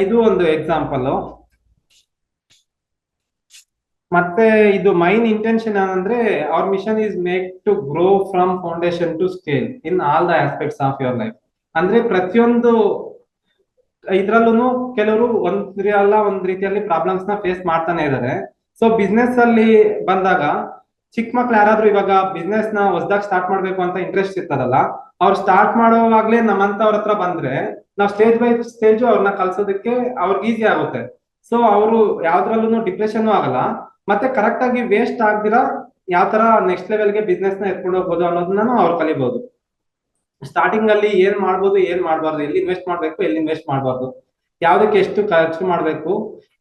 ಇದು ಒಂದು ಎಕ್ಸಾಂಪಲ್. ಮತ್ತೆ ಇದು ಮೈನ್ ಇಂಟೆನ್ಷನ್ ಏನಂದ್ರೆ our mission is make to grow from foundation to scale in all the aspects of your life. ಅಂದ್ರೆ ಪ್ರತಿಯೊಂದು ಇದ್ರಲ್ಲೂ ಕೆಲವರು ಒಂದ್ ರೀತಿಯಲ್ಲಿ ಪ್ರಾಬ್ಲಮ್ಸ್ ನ ಫೇಸ್ ಮಾಡ್ತಾನೆ ಇದಾರೆ. ಸೊ ಬಿಸ್ನೆಸ್ ಅಲ್ಲಿ ಬಂದಾಗ ಚಿಕ್ಕ ಮಕ್ಳು ಯಾರಾದ್ರೂ ಇವಾಗ ಬಿಸ್ನೆಸ್ ನ ಹೊಸದಾಗಿ ಸ್ಟಾರ್ಟ್ ಮಾಡ್ಬೇಕು ಅಂತ ಇಂಟ್ರೆಸ್ಟ್ ಇರ್ತದಲ್ಲ, ಅವ್ರು ಸ್ಟಾರ್ಟ್ ಮಾಡುವಾಗ್ಲೇ ನಮ್ಮಂತವ್ರ ಹತ್ರ ಬಂದ್ರೆ ನಾವು ಸ್ಟೇಜ್ ಬೈ ಸ್ಟೇಜ್ ಅವ್ರನ್ನ ಕಲ್ಸೋದಕ್ಕೆ ಅವ್ರಿಗೆ ಈಸಿ ಆಗುತ್ತೆ. ಸೊ ಅವರು ಯಾವ್ದ್ರಲ್ಲೂ ಡಿಪ್ರೆಷನ್ ಆಗಲ್ಲ, ಮತ್ತೆ ಕರೆಕ್ಟ್ ಆಗಿ ವೇಸ್ಟ್ ಆಗ್ದಿರಾ ಯಾವ ತರ ನೆಕ್ಸ್ಟ್ ಲೆವೆಲ್ಗೆ ಬಿಸ್ನೆಸ್ ನ ಎತ್ಕೊಂಡು ಹೋಗ್ಬೋದು ಅನ್ನೋದನ್ನ ಅವ್ರು ಕಲಿಬಹುದು. ಸ್ಟಾರ್ಟಿಂಗ್ ಅಲ್ಲಿ ಏನ್ ಮಾಡ್ಬೋದು, ಏನ್ ಮಾಡ್ಬಾರ್ದು, ಎಲ್ಲಿ ಇನ್ವೆಸ್ಟ್ ಮಾಡ್ಬೇಕು, ಎಲ್ಲಿ ಇನ್ವೆಸ್ಟ್ ಮಾಡ್ಬಾರ್ದು, ಯಾವ್ದಕ್ಕೆ ಎಷ್ಟು ಖರ್ಚು ಮಾಡ್ಬೇಕು,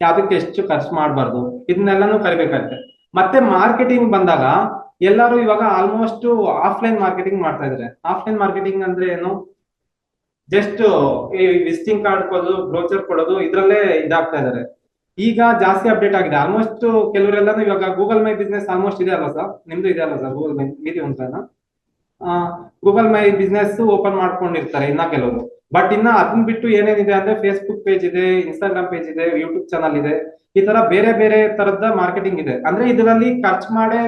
ಯಾವ್ದಕ್ಕೆ ಎಷ್ಟು ಖರ್ಚು ಮಾಡ್ಬಾರ್ದು, ಇದನ್ನೆಲ್ಲಾನು ಕಲಿಬೇಕಾಗುತ್ತೆ. ಮತ್ತೆ ಮಾರ್ಕೆಟಿಂಗ್ ಬಂದಾಗ ಎಲ್ಲರೂ ಇವಾಗ ಆಲ್ಮೋಸ್ಟ್ ಆಫ್ಲೈನ್ ಮಾರ್ಕೆಟಿಂಗ್ ಮಾಡ್ತಾ ಇದಾರೆ. ಆಫ್ಲೈನ್ ಮಾರ್ಕೆಟಿಂಗ್ ಅಂದ್ರೆ ಏನು, ಜಸ್ಟ್ ಈ ವಿಸಿಟಿಂಗ್ ಕಾರ್ಡ್ ಕೊಡೋದು, ಬ್ರೋಚರ್ ಕೊಡೋದು, ಇದ್ರಲ್ಲೇ ಇದಾಗ್ತಾ ಇದಾರೆ. ಈಗ ಜಾಸ್ತಿ ಅಪ್ಡೇಟ್ ಆಗಿದೆ. ಆಲ್ಮೋಸ್ಟ್ ಕೆಲವರೆಲ್ಲಾನು ಇವಾಗ ಗೂಗಲ್ ಮೈ ಬಿಸ್ನೆಸ್ ಆಲ್ಮೋಸ್ಟ್ ಇದೆ ಅಲ್ಲ ಸರ್, ನಿಮ್ದು ಇದೆ ಅಲ್ಲ ಸರ್ ಗೂಗಲ್ ಮೈ ಇದೆ ಅಂತ ಗೂಗಲ್ ಮೈ ಬಿಸ್ನೆಸ್ ಓಪನ್ ಮಾಡ್ಕೊಂಡಿರ್ತಾರೆ ಇನ್ನ ಕೆಲವರು. ಬಟ್ ಇನ್ನ ಅದನ್ನ ಬಿಟ್ಟು ಏನೇನಿದೆ ಅಂದ್ರೆ ಫೇಸ್ಬುಕ್ ಪೇಜ್ ಇದೆ, ಇನ್ಸ್ಟಾಗ್ರಾಮ್ ಪೇಜ್ ಇದೆ, ಯೂಟ್ಯೂಬ್ ಚಾನಲ್ ಇದೆ, ಈ ತರ ಬೇರೆ ಬೇರೆ ತರದ ಮಾರ್ಕೆಟಿಂಗ್ ಇದೆ. ಅಂದ್ರೆ ಇದರಲ್ಲಿ ಖರ್ಚು ಮಾಡೇ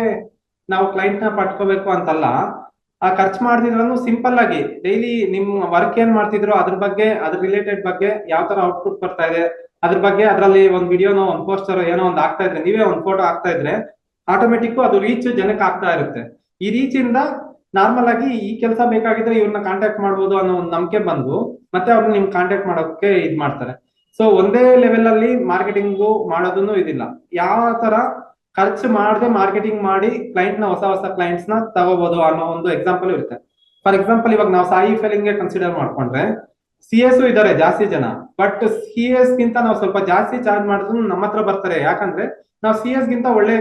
ನಾವು ಕ್ಲೈಂಟ್ ನ ಪಡ್ಕೋಬೇಕು ಅಂತಲ್ಲ, ಆ ಖರ್ಚು ಮಾಡ್ದಿದ್ರು ಸಿಂಪಲ್ ಆಗಿ ಡೈಲಿ ನಿಮ್ ವರ್ಕ್ ಏನ್ ಮಾಡ್ತಿದ್ರು ಅದ್ರ ಬಗ್ಗೆ, ಅದ್ರ ರಿಲೇಟೆಡ್ ಬಗ್ಗೆ ಯಾವ ತರ ಔಟ್ಪುಟ್ ಬರ್ತಾ ಇದೆ ಅದ್ರ ಬಗ್ಗೆ, ಅದ್ರಲ್ಲಿ ಒಂದ್ ವಿಡಿಯೋನೋ ಒಂದ್ ಪೋಸ್ಟರ್ ಏನೋ ಒಂದ್ ಆಗ್ತಾ ಇದ್ರೆ, ನೀವೇ ಒಂದ್ ಫೋಟೋ ಆಗ್ತಾ ಇದ್ರೆ ಆಟೋಮೆಟಿಕ್ ಅದು ರೀಚ್ ಜನಕ್ಕೆ ಆಗ್ತಾ ಇರುತ್ತೆ. ಈ ರೀಚ್ ಇಂದ ನಾರ್ಮಲ್ ಆಗಿ ಈ ಕೆಲಸ ಬೇಕಾಗಿದ್ರೆ ಇವ್ರನ್ನ ಕಾಂಟ್ಯಾಕ್ಟ್ ಮಾಡ್ಬೋದು ಅನ್ನೋ ಒಂದು ನಂಬಿಕೆ ಬಂದು ಮತ್ತೆ ಅವ್ರನ್ನ ನಿಮ್ ಕಾಂಟ್ಯಾಕ್ಟ್ ಮಾಡೋಕೆ ಇದ್ ಮಾಡ್ತಾರೆ. ಸೊ ಒಂದೇ ಲೆವೆಲ್ ಅಲ್ಲಿ ಮಾರ್ಕೆಟಿಂಗ್ ಮಾಡೋದನ್ನು ಇದಿಲ್ಲ. ಯಾವ ತರ ಖರ್ಚು ಮಾಡದೆ ಮಾರ್ಕೆಟಿಂಗ್ ಮಾಡಿ ಕ್ಲೈಂಟ್ ನ ಹೊಸ ಹೊಸ ಕ್ಲೈಂಟ್ಸ್ ನ ತಗೋಬಹುದು ಅನ್ನೋ ಒಂದು ಎಕ್ಸಾಂಪಲ್ ಇರುತ್ತೆ. ಫಾರ್ ಎಕ್ಸಾಂಪಲ್ ಇವಾಗ ನಾವು ಸಾಯಿ ಫೆಲಿಂಗ್ ಕನ್ಸಿಡರ್ ಮಾಡ್ಕೊಂಡ್ರೆ ಸಿ ಎಸ್ ಇದಾರೆ ಜಾಸ್ತಿ ಜನ, ಬಟ್ ಸಿ ಎಸ್ ಗಿಂತ ನಾವು ಸ್ವಲ್ಪ ಜಾಸ್ತಿ ಚಾರ್ಜ್ ಮಾಡಿದ್ರು ನಮ್ಮ ಹತ್ರ ಬರ್ತಾರೆ. ಯಾಕಂದ್ರೆ ನಾವು ಸಿ ಎಸ್ ಗಿಂತ ಒಳ್ಳೆ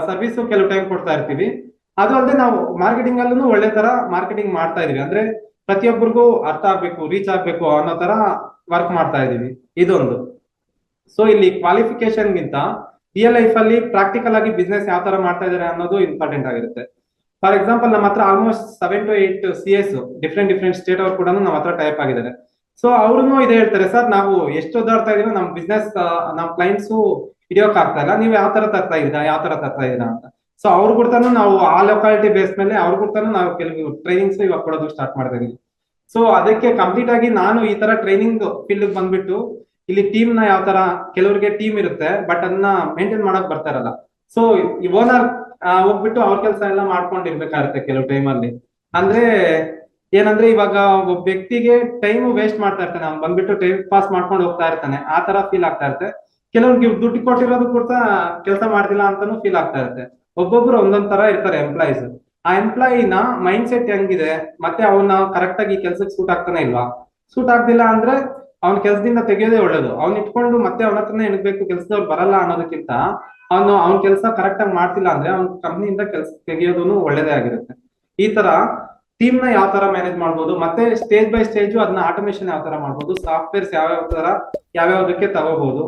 ಸರ್ವಿಸ್ ಕೆಲವು ಟೈಮ್ ಕೊಡ್ತಾ ಇರ್ತೀವಿ. ಅದು ಅಲ್ಲದೆ ನಾವು ಮಾರ್ಕೆಟಿಂಗ್ ಅಲ್ಲೂ ಒಳ್ಳೆ ತರ ಮಾರ್ಕೆಟಿಂಗ್ ಮಾಡ್ತಾ ಇದೀವಿ. ಅಂದ್ರೆ ಪ್ರತಿಯೊಬ್ಬರಿಗೂ ಅರ್ಥ ಆಗ್ಬೇಕು, ರೀಚ್ ಆಗ್ಬೇಕು ಅನ್ನೋ ತರ ವರ್ಕ್ ಮಾಡ್ತಾ ಇದೀವಿ. ಇದೊಂದು. ಸೊ ಇಲ್ಲಿ ಕ್ವಾಲಿಫಿಕೇಶನ್ ಗಿಂತ ರಿಯಲ್ ಲೈಫ್ ಅಲ್ಲಿ ಪ್ರಾಕ್ಟಿಕಲ್ ಆಗಿ ಬಿಸ್ನೆಸ್ ಯಾವ ತರ ಮಾಡ್ತಾ ಇದಾರೆ ಅನ್ನೋದು ಇಂಪಾರ್ಟೆಂಟ್ ಆಗಿರುತ್ತೆ. ಫಾರ್ ಎಕ್ಸಾಂಪಲ್ ನಮ್ಮ ಹತ್ರ almost 7 to 8 C S different state ಅವ್ರು ಕೂಡ ನಮ್ಮ ಹತ್ರ ಟೈಪ್ ಆಗಿದ್ದಾರೆ. ಸೊ ಅವ್ರು ಇದೇ ಹೇಳ್ತಾರೆ, ಸರ್ ನಾವು ಎಷ್ಟು ಓದಾಡ್ತಾ ಇದೀವಿ, ನಮ್ ಬಿಸ್ನೆಸ್ ನಮ್ ಕ್ಲೈಂಟ್ಸ್ ಹಿಡಿಯೋಕ್ ಆಗ್ತಾ ಇಲ್ಲ, ನೀವು ಯಾವ ತರ ತರ್ತಾ ಇದೀರಾ ಅಂತ. ಸೊ ಅವ್ರ ಗುರ್ತಾನು ನಾವು ಆ ಲೊಕಾಲಿಟಿ ಬೇಸ್ ಮೇಲೆ ಅವ್ರ ಗುರ್ತಾನು ನಾವು ಕೆಲವು ಟ್ರೈನಿಂಗ್ಸ್ ಇವಾಗ ಕೊಡೋದು ಸ್ಟಾರ್ಟ್ ಮಾಡ್ತಾ ಇದೀವಿ. ಸೊ ಅದಕ್ಕೆ ಕಂಪ್ಲೀಟ್ ಆಗಿ ನಾನು ಈ ತರ ಟ್ರೈನಿಂಗ್ ಫೀಲ್ಡ್ ಬಂದ್ಬಿಟ್ಟು ಇಲ್ಲಿ ಟೀಮ್ ನ ಯಾವ ತರ, ಕೆಲವರಿಗೆ ಟೀಮ್ ಇರುತ್ತೆ ಬಟ್ ಅದನ್ನ ಮೇಂಟೈನ್ ಮಾಡಕ್ ಬರ್ತಾ ಇರಲ್ಲ. ಸೊ ಈ ಓನರ್ ಹೋಗ್ಬಿಟ್ಟು ಅವ್ರ ಕೆಲಸ ಎಲ್ಲ ಮಾಡ್ಕೊಂಡಿರ್ಬೇಕಾಗುತ್ತೆ ಕೆಲವು ಟೈಮ್ ಅಲ್ಲಿ. ಅಂದ್ರೆ ಏನಂದ್ರೆ ಇವಾಗ ಒಬ್ಬ ವ್ಯಕ್ತಿಗೆ ಟೈಮ್ ವೇಸ್ಟ್ ಮಾಡ್ತಾ ಇರ್ತಾನೆ, ಅವ್ನು ಬಂದ್ಬಿಟ್ಟು ಟೈಮ್ ಪಾಸ್ ಮಾಡ್ಕೊಂಡು ಹೋಗ್ತಾ ಇರ್ತಾನೆ, ಆ ತರ ಫೀಲ್ ಆಗ್ತಾ ಇರುತ್ತೆ. ಕೆಲವ್ರಿಗೆ ದುಡ್ಡು ಕೊಟ್ಟಿರೋದು ಕೂಡ ಕೆಲಸ ಮಾಡ್ತಿಲ್ಲ ಅಂತಾನು ಫೀಲ್ ಆಗ್ತಾ ಇರುತ್ತೆ. ಒಬ್ಬೊಬ್ರು ಒಂದೊಂದ್ ತರ ಇರ್ತಾರೆ ಎಂಪ್ಲಾಯೀಸ್. ಆ ಎಂಪ್ಲಾಯಿನ ಮೈಂಡ್ ಸೆಟ್ ಹೆಂಗಿದೆ, ಮತ್ತೆ ಅವನ್ನ ಕರೆಕ್ಟ್ ಆಗಿ ಕೆಲ್ಸಕ್ಕೆ ಸೂಟ್ ಆಗ್ತಾನೆ ಇಲ್ವಾ, ಸೂಟ್ ಆಗ್ತಿಲ್ಲ ಅಂದ್ರೆ ಅವ್ನ ಕೆಲ್ಸದಿಂದ ತೆಗೆಯೋದೇ ಒಳ್ಳೇದು. ಅವ್ನ ಇಟ್ಕೊಂಡು ಮತ್ತೆ ಅವನ ಹತ್ರನೇ ಎಣಗ್ಬೇಕು, ಕೆಲ್ಸದವ್ರು ಬರಲ್ಲ ಅನ್ನೋದಕ್ಕಿಂತ ಅವ್ನ ಕೆಲಸ ಕರೆಕ್ಟ್ ಆಗಿ ಮಾಡ್ತಿಲ್ಲ ಅಂದ್ರೆ ಅವ್ನ ಕಂಪ್ನಿಯಿಂದ ಕೆಲ್ಸ ತೆಗೆಯೋದು ಒಳ್ಳೇದೇ ಆಗಿರುತ್ತೆ. ಈ ತರ ಟೀಮ್ ನ ಯಾವ ತರ ಮ್ಯಾನೇಜ್ ಮಾಡ್ಬೋದು, ಮತ್ತೆ ಸ್ಟೇಜ್ ಬೈ ಸ್ಟೇಜ್ ಅದನ್ನ ಆಟೋಮೇಶನ್ ಯಾವ ತರ ಮಾಡ್ಬೋದು, ಸಾಫ್ಟ್ವೇರ್ಸ್ ಯಾವ್ಯಾವ್ದಕ್ಕೆ ತಗೋಬಹುದು.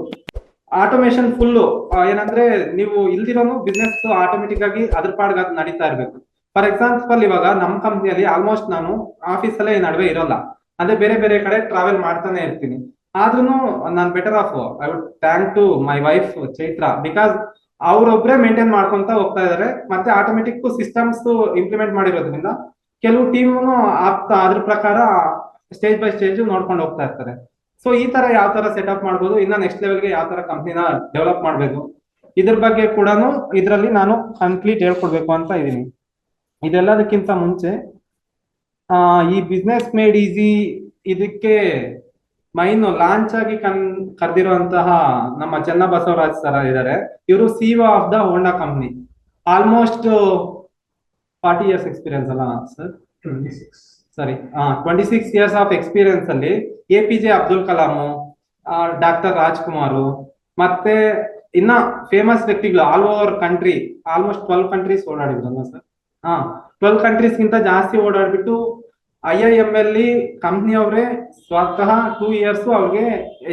ಆಟೋಮೇಶನ್ ಫುಲ್ಲು ಏನಂದ್ರೆ ನೀವು ಇಲ್ದಿರೋನು ಬಿಸ್ನೆಸ್ ಆಟೋಮೆಟಿಕ್ ಆಗಿ ಅದ್ರ ಪಾಡ್ಗೆ ಅದು ನಡೀತಾ ಇರ್ಬೇಕು. ಫಾರ್ ಎಕ್ಸಾಂಪಲ್ ಇವಾಗ ನಮ್ಮ ಕಂಪ್ನಿಯಲ್ಲಿ ಆಲ್ಮೋಸ್ಟ್ ನಾನು ಆಫೀಸ್ ಅಲ್ಲೇ ನಡುವೆ ಇರೋಲ್ಲ, ಅದೇ ಬೇರೆ ಬೇರೆ ಕಡೆ ಟ್ರಾವೆಲ್ ಮಾಡ್ತಾನೆ ಇರ್ತೀನಿ. ಆದ್ರೂ ನಾನು better off I would thank to my wife Chaitra, because ಅವ್ರೊಬ್ರೆ ಮೇಂಟೈನ್ ಮಾಡ್ಕೊಂತ ಹೋಗ್ತಾ ಇದಾರೆ. ಮತ್ತೆ ಆಟೋಮೆಟಿಕ್ ಸಿಸ್ಟಮ್ಸ್ ಇಂಪ್ಲಿಮೆಂಟ್ ಮಾಡಿರೋದ್ರಿಂದ ಕೆಲವು ಟೀಮ್ ಅದ್ರ ಪ್ರಕಾರ ಸ್ಟೇಜ್ ಬೈ ಸ್ಟೇಜ್ ನೋಡ್ಕೊಂಡು ಹೋಗ್ತಾ ಇರ್ತಾರೆ. ಸೊ ಈ ತರ ಯಾವ ತರ ಸೆಟಪ್ ಮಾಡ್ಬೋದು, ಇನ್ನ ನೆಕ್ಸ್ಟ್ ಲೆವೆಲ್ಗೆ ಯಾವ ತರ ಕಂಪ್ನಿನ ಡೆವಲಪ್ ಮಾಡ್ಬೇಕು, ಇದ್ರ ಬಗ್ಗೆ ಕೂಡ ಇದರಲ್ಲಿ ನಾನು ಕಂಪ್ಲೀಟ್ ಹೇಳ್ಕೊಡ್ಬೇಕು ಅಂತ ಇದೀನಿ. ಇದೆಲ್ಲದಕ್ಕಿಂತ ಮುಂಚೆ ಈ ಬಿಸ್ನೆಸ್ ಮೇಡ್ ಈಸಿ ಇದಕ್ಕೆ ಮೈನ್ ಲಾಂಚ್ ಆಗಿ ಕರೆದಿರುವಂತಹ ನಮ್ಮ ಚೆನ್ನಬಸವರಾಜ್ ಸರ್ ಇದ್ದಾರೆ. ಇವರು CEO of the Honda company. Almost 40 years experience ಅಲ್ಲ ಸರ್? 26 years ಆಫ್ ಎಕ್ಸ್ಪೀರಿಯನ್ಸ್ ಅಲ್ಲಿ APJ ಅಬ್ದುಲ್ ಕಲಾಂ, ಡಾಕ್ಟರ್ ರಾಜ್ಕುಮಾರ್, ಮತ್ತೆ ಇನ್ನ ಫೇಮಸ್ ವ್ಯಕ್ತಿಗಳು all over country, almost 12 countries ಓಡಾಡಿದ್ರಲ್ಲ ಸರ್? 12 countries ಗಿಂತ ಜಾಸ್ತಿ ಓಡಾಡ್ಬಿಟ್ಟು IIM ಅಲ್ಲಿ ಕಂಪ್ನಿ ಅವರೇ ಸ್ವತಃ 2 years ಅವ್ರಿಗೆ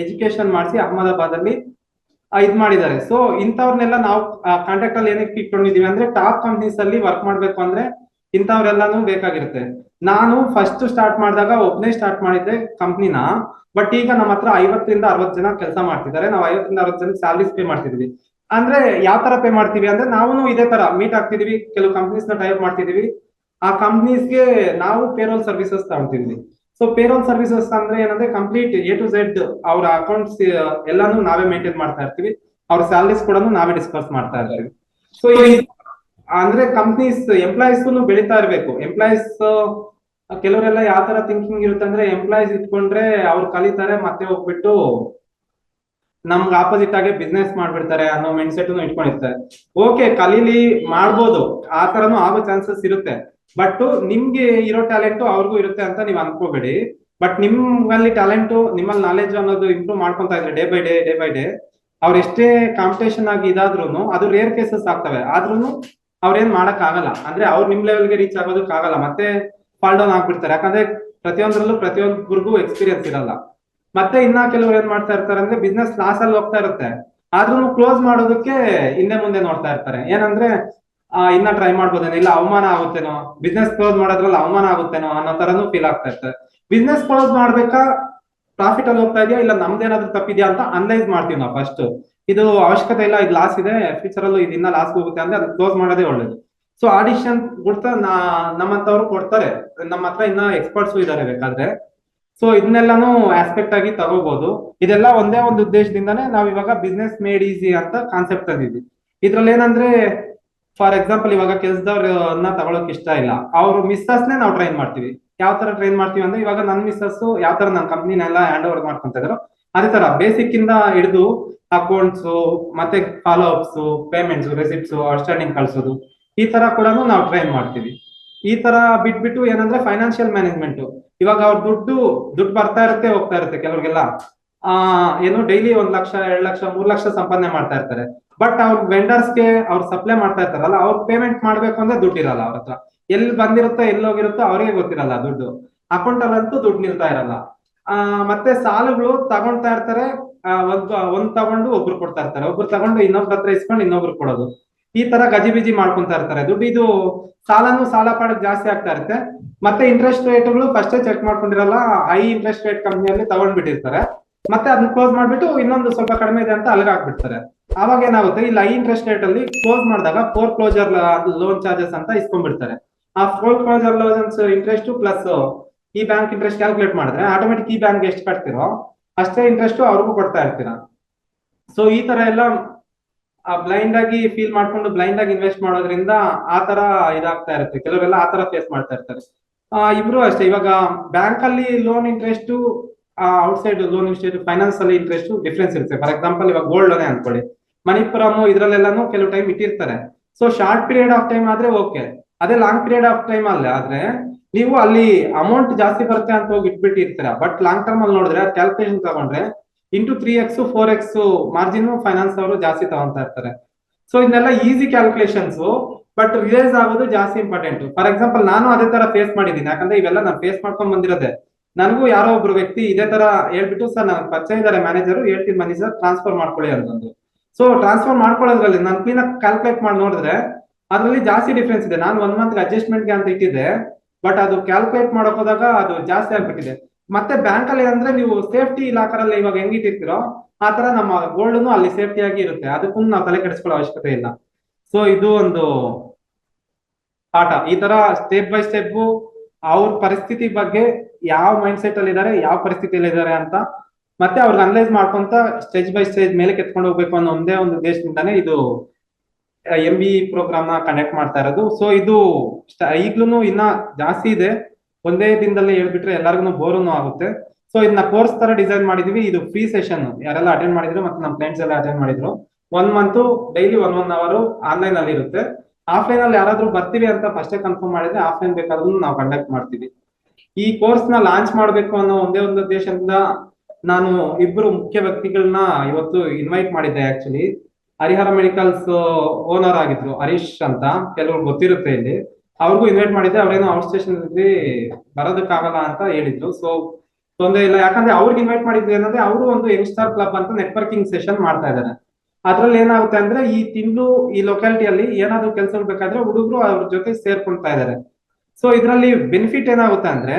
ಎಜುಕೇಶನ್ ಮಾಡಿಸಿ ಅಹಮದಾಬಾದ್ ಅಲ್ಲಿ ಇದ್ ಮಾಡಿದ್ದಾರೆ. ಸೊ ಇಂಥವ್ರನ್ನೆಲ್ಲ ನಾವು ಕಾಂಟ್ಯಾಕ್ಟ್ ಅಲ್ಲಿ ಏನಕ್ಕೆ ಇಟ್ಕೊಂಡಿದೀವಿ ಅಂದ್ರೆ ಟಾಪ್ ಕಂಪ್ನೀಸ್ ಅಲ್ಲಿ ವರ್ಕ್ ಮಾಡ್ಬೇಕು ಅಂದ್ರೆ ಇಂಥವ್ರೆಲ್ಲಾನು ಬೇಕಾಗಿರುತ್ತೆ. ನಾನು ಫಸ್ಟ್ ಸ್ಟಾರ್ಟ್ ಮಾಡಿದಾಗ ಒಬ್ನೇ ಸ್ಟಾರ್ಟ್ ಮಾಡಿದ್ದೆ ಕಂಪ್ನಿನ, ಬಟ್ ಈಗ ನಮ್ಮ ಹತ್ರ 50 ರಿಂದ 60 ಜನ ಕೆಲಸ ಮಾಡ್ತಿದ್ದಾರೆ. ನಾವು 50 ರಿಂದ 60 ಜನಕ್ಕೆ ಸ್ಯಾಲರೀಸ್ ಪೇ ಮಾಡ್ತಿದೀವಿ. ಅಂದ್ರೆ ಯಾವ ತರ ಪೇ ಮಾಡ್ತೀವಿ ಅಂದ್ರೆ ನಾವು ಇದೇ ತರ ಮೀಟ್ ಆಗ್ತಿದೀವಿ, ಕೆಲವು ಕಂಪ್ನೀಸ್ ನ ಟೈಪ್ ಮಾಡ್ತಿದೀವಿ, ಆ ಕಂಪ್ನೀಸ್ಗೆ ನಾವು ಪೇರೋಲ್ ಸರ್ವಿಸಸ್ ತಗೊಳ್ತಿದ್ವಿ. ಸೊ ಪೇರೋಲ್ ಸರ್ವಿಸಸ್ ಅಂದ್ರೆ ಏನಂದ್ರೆ ಕಂಪ್ಲೀಟ್ A to Z ಅವ್ರ ಅಕೌಂಟ್ಸ್ ಎಲ್ಲಾನು ನಾವೇ ಮೇಂಟೈನ್ ಮಾಡ್ತಾ ಇರ್ತೀವಿ. ಅವ್ರ ಸ್ಯಾಲರೀಸ್ ಕೂಡ ನಾವೇ ಡಿಸ್ಕಸ್ ಮಾಡ್ತಾ ಇರ್ತೀವಿ. ಸೊ ಅಂದ್ರೆ ಕಂಪ್ನೀಸ್ ಎಂಪ್ಲಾಯೀಸ್ ಬೆಳಿತಾ ಇರ್ಬೇಕು. ಎಂಪ್ಲಾಯೀಸ್ ಕೆಲವರೆಲ್ಲ ಯಾವ ತರ ಥಿಂಕಿಂಗ್ ಇರುತ್ತೆ ಅಂದ್ರೆ, ಎಂಪ್ಲಾಯೀಸ್ ಇಟ್ಕೊಂಡ್ರೆ ಅವ್ರು ಕಲಿತಾರೆ ಮತ್ತೆ ಹೋಗ್ಬಿಟ್ಟು ನಮ್ಗೆ ಆಪೋಸಿಟ್ ಆಗಿ ಬಿಸ್ನೆಸ್ ಮಾಡ್ಬಿಡ್ತಾರೆ ಅನ್ನೋ ಮೈಂಡ್ ಸೆಟ್ ಇಟ್ಕೊಂಡಿರ್ತಾರೆ. ಓಕೆ, ಕಲೀಲಿ ಮಾಡ್ಬೋದು, ಆ ತರನು ಆಗೋ ಚಾನ್ಸಸ್ ಇರುತ್ತೆ. ಬಟ್ ನಿಮ್ಗೆ ಇರೋ ಟ್ಯಾಲೆಂಟ್ ಅವ್ರಿಗೂ ಇರುತ್ತೆ ಅಂತ ನೀವು ಅನ್ಕೋಬೇಡಿ. ಬಟ್ ನಿಮ್ಮಲ್ಲಿ ಟ್ಯಾಲೆಂಟ್, ನಿಮ್ಮಲ್ಲಿ ನಾಲೆಜ್ ಅನ್ನೋದು ಇಂಪ್ರೂವ್ ಮಾಡ್ಕೊಂತ ಇದ್ರೆ ಡೇ ಬೈ ಡೇ ಅವ್ರ ಎಷ್ಟೇ ಕಾಂಪಿಟೇಷನ್ ಆಗಿ ಇದಾದ್ರೂ ಅದು ರೇರ್ ಕೇಸಸ್ ಆಗ್ತವೆ. ಆದ್ರೂ ಅವ್ರೇನ್ ಮಾಡಕ್ ಆಗಲ್ಲ, ಅಂದ್ರೆ ಅವ್ರು ನಿಮ್ ಲೆವೆಲ್ಗೆ ರೀಚ್ ಆಗೋದಕ್ಕಾಗಲ್ಲ, ಮತ್ತೆ ಫಾಲ್ ಡೌನ್ ಆಗ್ಬಿಡ್ತಾರೆ. ಯಾಕಂದ್ರೆ ಪ್ರತಿಯೊಬ್ಬರಿಗೂ ಎಕ್ಸ್ಪೀರಿಯನ್ಸ್ ಇರಲ್ಲ. ಮತ್ತೆ ಇನ್ನ ಕೆಲವರು ಏನ್ ಮಾಡ್ತಾ ಇರ್ತಾರೆ ಅಂದ್ರೆ, ಬಿಸ್ನೆಸ್ ಲಾಸ್ ಅಲ್ಲಿ ಹೋಗ್ತಾ ಇರುತ್ತೆ, ಆದ್ರೂ ಕ್ಲೋಸ್ ಮಾಡೋದಕ್ಕೆ ಹಿಂದೆ ಮುಂದೆ ನೋಡ್ತಾ ಇರ್ತಾರೆ. ಏನಂದ್ರೆ ಇನ್ನ ಟ್ರೈ ಮಾಡ್ಬೋದೇನೋ, ಇಲ್ಲ ಅವಮಾನ ಆಗುತ್ತೇನೋ, ಬಿಸ್ನೆಸ್ ಕ್ಲೋಸ್ ಮಾಡೋದ್ರಲ್ಲಿ ಅವಮಾನ ಆಗುತ್ತೇನೋ ಅನ್ನೋ ತರನು ಫೀಲ್ ಆಗ್ತಾ ಇರ್ತಾರೆ. ಬಿಸ್ನೆಸ್ ಕ್ಲೋಸ್ ಮಾಡ್ಬೇಕಾ, ಪ್ರಾಫಿಟ್ ಅಲ್ಲಿ ಹೋಗ್ತಾ ಇದೆಯಾ, ಇಲ್ಲ ನಮ್ದೇನಾದ್ರೂ ತಪ್ಪಿದ್ಯಾ ಅಂತ ಅನಲೈಸ್ ಮಾಡ್ತೀವಿ ನಾವು ಫಸ್ಟ್. ಇದು ಅವಶ್ಯಕತೆ ಇಲ್ಲ, ಇದು ಲಾಸ್ ಇದೆ, ಫ್ಯೂಚರ್ ಅಲ್ಲೂ ಇದನ್ನ ಲಾಸ್ ಹೋಗುತ್ತೆ ಅಂದ್ರೆ ಅದನ್ನ ಕ್ಲೋಸ್ ಮಾಡೋದೇ ಒಳ್ಳೇದು. ಸೊ ಆಡಿಷನ್ ಕೊಡ್ತಾ ನಮ್ಮಂತವ್ರು ಕೊಡ್ತಾರೆ, ನಮ್ಮ ಹತ್ರ ಇನ್ನ ಎಕ್ಸ್ಪರ್ಟ್ಸ್ ಇದಾರೆ ಬೇಕಾದ್ರೆ. ಸೊ ಇದನ್ನೆಲ್ಲಾನು ಆಸ್ಪೆಕ್ಟ್ ಆಗಿ ತಗೋಬಹುದು. ಇದೆಲ್ಲ ಒಂದೇ ಒಂದು ಉದ್ದೇಶದಿಂದಾನೇ ನಾವ್ ಇವಾಗ ಬಿಸ್ನೆಸ್ ಮೇಡ್ ಈಸಿ ಅಂತ ಕಾನ್ಸೆಪ್ಟ್ ತಂದಿದ್ವಿ. ಇದ್ರಲ್ಲಿ ಏನಂದ್ರೆ, ಫಾರ್ ಎಕ್ಸಾಂಪಲ್ ಇವಾಗ ಕೆಲ್ಸದವ್ರನ್ನ ತಗೊಳಕ್ ಇಷ್ಟ ಇಲ್ಲ, ಅವ್ರು ಮಿಸ್ಸಸ್ನೇ ನಾವು ಟ್ರೈನ್ ಮಾಡ್ತೀವಿ. ಯಾವ ತರ ಟ್ರೈನ್ ಮಾಡ್ತೀವಿ ಅಂದ್ರೆ, ಇವಾಗ ನನ್ನ ಮಿಸ್ಸಸ್ ಯಾವ ತರ ನನ್ನ ಕಂಪ್ನಿನೆಲ್ಲ ಹ್ಯಾಂಡ್ ಓವರ್ ಮಾಡ್ಕೊಂತ ಇದ್ರು, ಅದೇ ತರ ಬೇಸಿಕ್ ಇಂದ ಹಿಡಿದು ಅಕೌಂಟ್ಸ್, ಮತ್ತೆ follow ups, payments, receipts, outstanding ಕಳ್ಸೋದು, ಈ ತರ ಕೂಡ ನಾವು ಟ್ರೈನ್ ಮಾಡ್ತೀವಿ. ಈ ತರ ಬಿಟ್ಬಿಟ್ಟು ಏನಂದ್ರೆ ಫೈನಾನ್ಷಿಯಲ್ ಮ್ಯಾನೇಜ್ಮೆಂಟ್, ಇವಾಗ ಅವ್ರ ದುಡ್ಡು ಬರ್ತಾ ಇರುತ್ತೆ ಹೋಗ್ತಾ ಇರುತ್ತೆ. ಕೆಲವ್ರಿಗೆಲ್ಲ ಏನು ಡೈಲಿ 1 ಲಕ್ಷ 2 ಲಕ್ಷ 3 ಲಕ್ಷ ಸಂಪಾದನೆ ಮಾಡ್ತಾ ಇರ್ತಾರೆ. ಬಟ್ ಅವ್ರ ವೆಂಡರ್ಸ್ಗೆ ಅವ್ರು ಸಪ್ಲೈ ಮಾಡ್ತಾ ಇರ್ತಾರಲ್ಲ, ಅವ್ರ ಪೇಮೆಂಟ್ ಮಾಡ್ಬೇಕು ಅಂದ್ರೆ ದುಡ್ಡು ಇರಲ್ಲ ಅವ್ರ ಹತ್ರ. ಎಲ್ಲಿ ಬಂದಿರುತ್ತೋ ಎಲ್ಲಿ ಹೋಗಿರುತ್ತೋ ಅವ್ರಿಗೆ ಗೊತ್ತಿರಲ್ಲ ದುಡ್ಡು. ಅಕೌಂಟ್ ಅಲ್ಲಂತೂ ದುಡ್ಡು ನಿಲ್ತಾ ಇರಲ್ಲ. ಮತ್ತೆ ಸಾಲಗಳು ತಗೊಳ್ತಾ ಇರ್ತಾರೆ, ಒಂದ್ ತಗೊಂಡು ಒಬ್ರು ಕೊಡ್ತಾ ಇರ್ತಾರೆ, ಒಬ್ರು ತಗೊಂಡು ಇನ್ನೊಬ್ರ ಹತ್ರ ಇಸ್ಕೊಂಡು ಇನ್ನೊಬ್ರು ಕೊಡೋದು. ಈ ತರ ಗಜಿಬಿಜಿ ಮಾಡ್ಕೊಂತ ಇರ್ತಾರೆ ದುಡ್ಡು. ಇದು ಸಾಲ ಪಾಡಕ್ ಜಾಸ್ತಿ ಆಗ್ತಾ ಇರುತ್ತೆ. ಮತ್ತೆ ಇಂಟ್ರೆಸ್ಟ್ ರೇಟ್ಗಳು ಫಸ್ಟೇ ಚೆಕ್ ಮಾಡ್ಕೊಂಡಿರಲ್ಲ, ಹೈ ಇಂಟ್ರೆಸ್ಟ್ ರೇಟ್ ಕಂಪ್ನಿಯಲ್ಲಿ ತಗೊಂಡ್ಬಿಟ್ಟಿರ್ತಾರೆ. ಮತ್ತೆ ಅದನ್ನ ಕ್ಲೋಸ್ ಮಾಡ್ಬಿಟ್ಟು ಇನ್ನೊಂದು ಸ್ವಲ್ಪ ಕಡಿಮೆ ಇದೆ ಅಂತ ಅಲ್ಲಿಗೆ ಹಾಕ್ಬಿಡ್ತಾರೆ. ಅವಾಗ ಏನಾಗುತ್ತೆ, ಇಲ್ಲಿ ಹೈ ಇಂಟ್ರೆಸ್ಟ್ ರೇಟ್ ಅಲ್ಲಿ ಕ್ಲೋಸ್ ಮಾಡಿದಾಗ ಫೋರ್ ಕ್ಲೋಜರ್ ಲೋನ್ ಚಾರ್ಜಸ್ ಅಂತ ಇಸ್ಕೊಂಡ್ಬಿಡ್ತಾರೆ. ಆ four closure loans interest plus ಈ ಬ್ಯಾಂಕ್ ಇಂಟ್ರೆಸ್ಟ್ ಕ್ಯಾಲ್ಕುಲೇಟ್ ಮಾಡಿದ್ರೆ ಆಟೋಮೆಟಿಕ್ ಈ ಬ್ಯಾಂಕ್ ಎಷ್ಟು ಕಟ್ತಿರೋ ಅಷ್ಟೇ ಇಂಟ್ರೆಸ್ಟ್ ಅವ್ರಿಗೂ ಕೊಡ್ತಾ ಇರ್ತೀರಾ. ಸೊ ಈ ತರ ಎಲ್ಲ ಬ್ಲೈಂಡ್ ಆಗಿ ಫೀಲ್ ಮಾಡ್ಕೊಂಡು ಬ್ಲೈಂಡ್ ಆಗಿ ಇನ್ವೆಸ್ಟ್ ಮಾಡೋದ್ರಿಂದ ಆ ತರ ಇದಾಗ್ತಾ ಇರುತ್ತೆ. ಕೆಲವರೆಲ್ಲ ಆ ತರ ಫೇಸ್ ಮಾಡ್ತಾ ಇರ್ತಾರೆ. ಇಬ್ರು ಅಷ್ಟೇ, ಇವಾಗ ಬ್ಯಾಂಕ್ ಅಲ್ಲಿ loan interest, outside loan institute finance ಅಲ್ಲಿ ಇಂಟ್ರೆಸ್ಟ್ ಡಿಫ್ರೆನ್ಸ್ ಇರುತ್ತೆ. ಫಾರ್ ಎಕ್ಸಾಂಪಲ್ ಇವಾಗ ಗೋಲ್ಡ್ ಲೋನೇ ಅನ್ಕೊಳ್ಳಿ, ಮಣಿಪುರಮ್ ಇದ್ರಲ್ಲೆಲ್ಲಾನು ಕೆಲವು ಟೈಮ್ ಇಟ್ಟಿರ್ತಾರೆ. So short period of time ಆದ್ರೆ ಓಕೆ, ಅದೇ ಲಾಂಗ್ ಪೀರಿಯಡ್ ಆಫ್ ಟೈಮ್ ಅಲ್ಲ ಆದ್ರೆ ನೀವು ಅಲ್ಲಿ ಅಮೌಂಟ್ ಜಾಸ್ತಿ ಬರುತ್ತೆ ಅಂತ ಹೋಗಿ ಇಟ್ಬಿಟ್ಟಿರ್ತೀರಾ. ಬಟ್ ಲಾಂಗ್ ಟರ್ಮ್ ಅಲ್ಲಿ ನೋಡಿದ್ರೆ ಕ್ಯಾಲ್ಕುಲೇಷನ್ ತಗೊಂಡ್ರೆ into 3x 4x margin finance ಅವರು ಜಾಸ್ತಿ ತಗೊಂತಾ ಇರ್ತಾರೆ. ಸೊ ಇದನ್ನೆಲ್ಲ ಈಸಿ ಕ್ಯಾಲ್ಕುಲೇಷನ್ಸ್, ಬಟ್ ರಿಲೈಸ್ ಆಗೋದು ಜಾಸ್ತಿ ಇಂಪಾರ್ಟೆಂಟ್. ಫಾರ್ ಎಕ್ಸಾಂಪಲ್ ನಾನು ಅದೇ ತರ ಫೇಸ್ ಮಾಡಿದ್ದೀನಿ, ಯಾಕಂದ್ರೆ ಇವೆಲ್ಲ ನಾನು ಫೇಸ್ ಮಾಡ್ಕೊಂಡ್ ಬಂದಿರೋದೆ. ನನಗೂ ಯಾರೋ ಒಬ್ರು ವ್ಯಕ್ತಿ ಇದೇ ತರ ಹೇಳ್ಬಿಟ್ಟು, ಸರ್ ನನಗೆ ಪರಿಚಯ ಇದ್ದಾರೆ ಮ್ಯಾನೇಜರ್, ಹೇಳ್ತೀನಿ ಬನ್ನಿ ಸರ್ ಟ್ರಾನ್ಸ್ಫರ್ ಮಾಡ್ಕೊಳ್ಳಿ ಅಂತಂದು. ಸೊ ಟ್ರಾನ್ಸ್ಫರ್ ಮಾಡ್ಕೊಳ್ಳೋದ್ರಲ್ಲಿ ನಾನು ಕ್ಲೀನ್ ಆಗಿ ಕ್ಯಾಲ್ಕುಲೇಟ್ ಮಾಡಿ ನೋಡಿದ್ರೆ ಅದ್ರಲ್ಲಿ ಜಾಸ್ತಿ ಡಿಫ್ರೆನ್ಸ್ ಇದೆ. ನಾನು 1 ಮಂತ್ ಅಡ್ಜಸ್ಟ್ಮೆಂಟ್ಗೆ ಅಂತ ಇಟ್ಟಿದ್ದೆ, ಬಟ್ ಅದು ಕ್ಯಾಲ್ಕುಲೇಟ್ ಮಾಡಕ್ ಹೋದಾಗ ಅದು ಜಾಸ್ತಿ ಆಗ್ಬಿಟ್ಟಿದೆ. ಮತ್ತೆ ಬ್ಯಾಂಕ್ ಅಲ್ಲಿ ಅಂದ್ರೆ ನೀವು ಸೇಫ್ಟಿ ಲಾಕರ್ ಅಲ್ಲಿ ಇವಾಗ ಹೆಂಗ್ ಇಟ್ಟಿರ್ತೀರೋ ಆ ತರ ನಮ್ಮ ಗೋಲ್ಡ್ ಅಲ್ಲಿ ಸೇಫ್ಟಿ ಆಗಿ ಇರುತ್ತೆ, ಅದಕ್ಕೂ ನಾವು ತಲೆ ಕೆಡಿಸ್ಕೊಳ್ಳೋ ಅವಶ್ಯಕತೆ ಇಲ್ಲ. ಸೊ ಇದು ಒಂದು ಪಾಠ. ಈ ತರ ಸ್ಟೆಪ್ ಬೈ ಸ್ಟೆಪ್ ಅವ್ರ ಪರಿಸ್ಥಿತಿ ಬಗ್ಗೆ ಯಾವ ಮೈಂಡ್ ಸೆಟ್ ಅಲ್ಲಿ ಇದಾರೆ, ಯಾವ ಪರಿಸ್ಥಿತಿಯಲ್ಲಿ ಇದಾರೆ ಅಂತ ಮತ್ತೆ ಅವ್ರಿಗೆ ಅನಲೈಸ್ ಮಾಡ್ಕೊಂತ ಸ್ಟೇಜ್ ಬೈ ಸ್ಟೇಜ್ ಮೇಲೆ ಕೆತ್ಕೊಂಡು ಹೋಗ್ಬೇಕು ಅನ್ನೋ ಒಂದೇ ಒಂದು ಉದ್ದೇಶದಿಂದಾನೇ ಇದು MBE ಪ್ರೋಗ್ರಾಮ್ ನ ಕಂಡಕ್ಟ್ ಮಾಡ್ತಾ ಇರೋದು. ಸೊ ಇದು ಈಗ್ಲೂ ಇನ್ನ ಜಾಸ್ತಿ ಇದೆ, ಒಂದೇ ದಿನದಲ್ಲಿ ಹೇಳ್ಬಿಟ್ರೆ ಎಲ್ಲರಿಗೂ ಬೋರ್ನು ಆಗುತ್ತೆ. ಸೊ ಇದನ್ನ ಕೋರ್ಸ್ ತರ ಡಿಸೈನ್ ಮಾಡಿದೀವಿ. ಇದು ಫ್ರೀ ಸೆಷನ್, ಯಾರೆಲ್ಲ ಅಟೆಂಡ್ ಮಾಡಿದ್ರು ಮತ್ತೆ ನಮ್ಮ ಫ್ರೆಂಡ್ಸ್ ಎಲ್ಲ ಅಟೆಂಡ್ ಮಾಡಿದ್ರು. 1 ಮಂತ್ ಡೈಲಿ 1 ಅವರ್ ಆನ್ಲೈನ್ ಅಲ್ಲಿ ಇರುತ್ತೆ. ಆಫ್ಲೈನ್ ಅಲ್ಲಿ ಯಾರಾದ್ರೂ ಬರ್ತೀವಿ ಅಂತ ಫಸ್ಟೇ ಕನ್ಫರ್ಮ್ ಮಾಡಿದ್ರೆ ಆಫ್ಲೈನ್ ಬೇಕಾದ್ರೂ ನಾವು ಕಂಡಕ್ಟ್ ಮಾಡ್ತೀವಿ. ಈ ಕೋರ್ಸ್ ನ ಲಾಂಚ್ ಮಾಡ್ಬೇಕು ಅನ್ನೋ ಒಂದೇ ಒಂದು ಉದ್ದೇಶದಿಂದ ನಾನು ಇಬ್ಬರು ಮುಖ್ಯ ವ್ಯಕ್ತಿಗಳನ್ನ ಇವತ್ತು ಇನ್ವೈಟ್ ಮಾಡಿದ್ದೆ. ಆಕ್ಚುಲಿ ಹರಿಹರ ಮೆಡಿಕಲ್ಸ್ ಓನರ್ ಆಗಿದ್ರು ಹರೀಶ್ ಅಂತ, ಕೆಲವ್ರು ಗೊತ್ತಿರುತ್ತೆ ಇಲ್ಲಿ, ಅವ್ರಿಗೂ ಇನ್ವೈಟ್ ಮಾಡಿದ್ದೆ. ಅವ್ರೇನೋ ಔಟ್ ಸ್ಟೇಷನ್ ಬರೋದಕ್ಕಾಗಲ್ಲ ಅಂತ ಹೇಳಿದ್ರು. ಸೊ ತೊಂದರೆ ಇಲ್ಲ, ಯಾಕಂದ್ರೆ ಅವ್ರಿಗೆ ಇನ್ವೈಟ್ ಮಾಡಿದ್ರು ಏನಂದ್ರೆ ಅವರು ಒಂದು ಯಂಗ್ಸ್ಟರ್ ಕ್ಲಬ್ ಅಂತ ನೆಟ್ವರ್ಕಿಂಗ್ ಸೆಷನ್ ಮಾಡ್ತಾ ಇದ್ದಾರೆ. ಅದ್ರಲ್ಲಿ ಏನಾಗುತ್ತೆ ಅಂದ್ರೆ ಈ ತಿಂಗಳು ಈ ಲೊಕ್ಯಾಲಿಟಿಯಲ್ಲಿ ಏನಾದ್ರು ಕೆಲಸಗಳು ಬೇಕಾದ್ರೆ ಹುಡುಗರು ಅವ್ರ ಜೊತೆ ಸೇರ್ಕೊಳ್ತಾ ಇದ್ದಾರೆ. ಸೊ ಇದ್ರಲ್ಲಿ ಬೆನಿಫಿಟ್ ಏನಾಗುತ್ತೆ ಅಂದ್ರೆ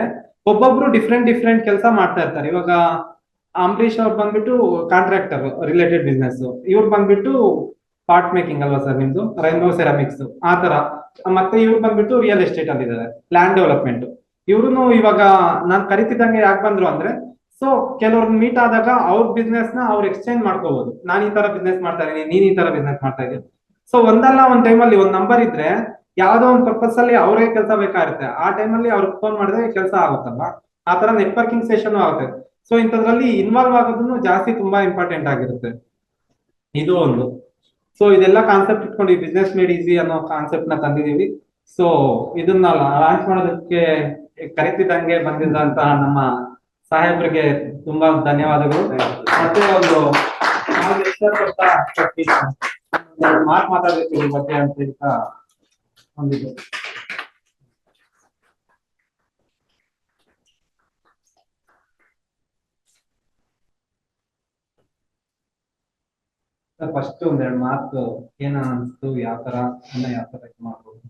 ಒಬ್ಬೊಬ್ರು ಡಿಫ್ರೆಂಟ್ ಕೆಲಸ ಮಾಡ್ತಾ ಇರ್ತಾರೆ. ಇವಾಗ ಅಂಬರೀಶ್ ಅವ್ರು ಬಂದ್ಬಿಟ್ಟು ಕಾಂಟ್ರಾಕ್ಟರ್ ರಿಲೇಟೆಡ್ ಬಿಸ್ನೆಸ್, ಇವ್ರು ಬಂದ್ಬಿಟ್ಟು ಪಾರ್ಟ್ ಮೇಕಿಂಗ್ ಅಲ್ವಾ ಸರ್ ನಿಮ್ದು, ರೈನ್ಬೋ ಸೆರಾಮಿಕ್ಸ್ ಆ ತರ. ಮತ್ತೆ ಇವ್ರು ಬಂದ್ಬಿಟ್ಟು ರಿಯಲ್ ಎಸ್ಟೇಟ್ ಅಲ್ಲಿ ಇದ್ದಾರೆ, ಲ್ಯಾಂಡ್ ಡೆವಲಪ್ಮೆಂಟ್. ಇವ್ರು ಇವಾಗ ನಾನ್ ಕರಿತಿದ್ದಂಗೆ ಯಾಕೆ ಬಂದ್ರು ಅಂದ್ರೆ ಸೊ ಕೆಲವ್ರನ್ನ ಮೀಟ್ ಆದಾಗ ಅವ್ರ ಬಿಸ್ನೆಸ್ ನ ಅವ್ರು ಎಕ್ಸ್ಚೇಂಜ್ ಮಾಡ್ಕೋಬಹುದು. ನಾನು ಈ ತರ ಬಿಸ್ನೆಸ್ ಮಾಡ್ತಾ ಇದೀನಿ, ನೀನ್ ಈ ತರ ಬಿಸ್ನೆಸ್ ಮಾಡ್ತಾ ಇದೀನಿ. ಸೊ ಒಂದಲ್ಲ ಒಂದ್ ಟೈಮಲ್ಲಿ ಒಂದ್ ನಂಬರ್ ಇದ್ರೆ ಯಾವ್ದೋ ಒಂದ್ ಪರ್ಪಸ್ ಅಲ್ಲಿ ಅವ್ರಿಗೆ ಕೆಲಸ ಬೇಕಾಗಿರುತ್ತೆ, ಆ ಟೈಮಲ್ಲಿ ಅವ್ರಿಗೆ ಫೋನ್ ಮಾಡಿದ್ರೆ ಕೆಲಸ ಆಗುತ್ತಲ್ವಾ. ಆ ತರ ನೆಟ್ವರ್ಕಿಂಗ್ ಸೆಷನ್ ಆಗುತ್ತೆ. ಸೊ ಇಂಥದ್ರಲ್ಲಿ ಇನ್ವಾಲ್ವ್ ಆಗೋದನ್ನು ಜಾಸ್ತಿ ತುಂಬಾ ಇಂಪಾರ್ಟೆಂಟ್ ಆಗಿರುತ್ತೆ. ಇದು ಒಂದು. ಸೊ ಇದೆಲ್ಲ ಕಾನ್ಸೆಪ್ಟ್ ಇಟ್ಕೊಂಡು ಈ ಬಿಸ್ನೆಸ್ ಮೇಡ್ ಈಸಿ ಅನ್ನೋ ಕಾನ್ಸೆಪ್ಟ್ ನ ತಂದಿದೀವಿ. ಸೊ ಇದನ್ನ ಲಾಂಚ್ ಮಾಡೋದಕ್ಕೆ ಕರಿತಿದ್ದಂಗೆ ಬಂದಿದ್ದಂತ ನಮ್ಮ ಸಾಹೇಬ್ರಿಗೆ ತುಂಬಾ ಧನ್ಯವಾದಗಳು. ಮತ್ತೆ ಒಂದು ನಾವು ಇಷ್ಟಪಟ್ಟ ಮಾತು ಮಾತಾಡಬೇಕು ಈ ಬಗ್ಗೆ ಅಂತ ಹೇಳ್ತಾ ಹೊಂದಿದೆ. ಫಸ್ಟ್ ಒಂದೆರಡು ಮಾತು ಏನ ಅನ್ಸ್ತು, ಯಾವ ತರ ಇದು ಮಾಡ್ಬೋದು.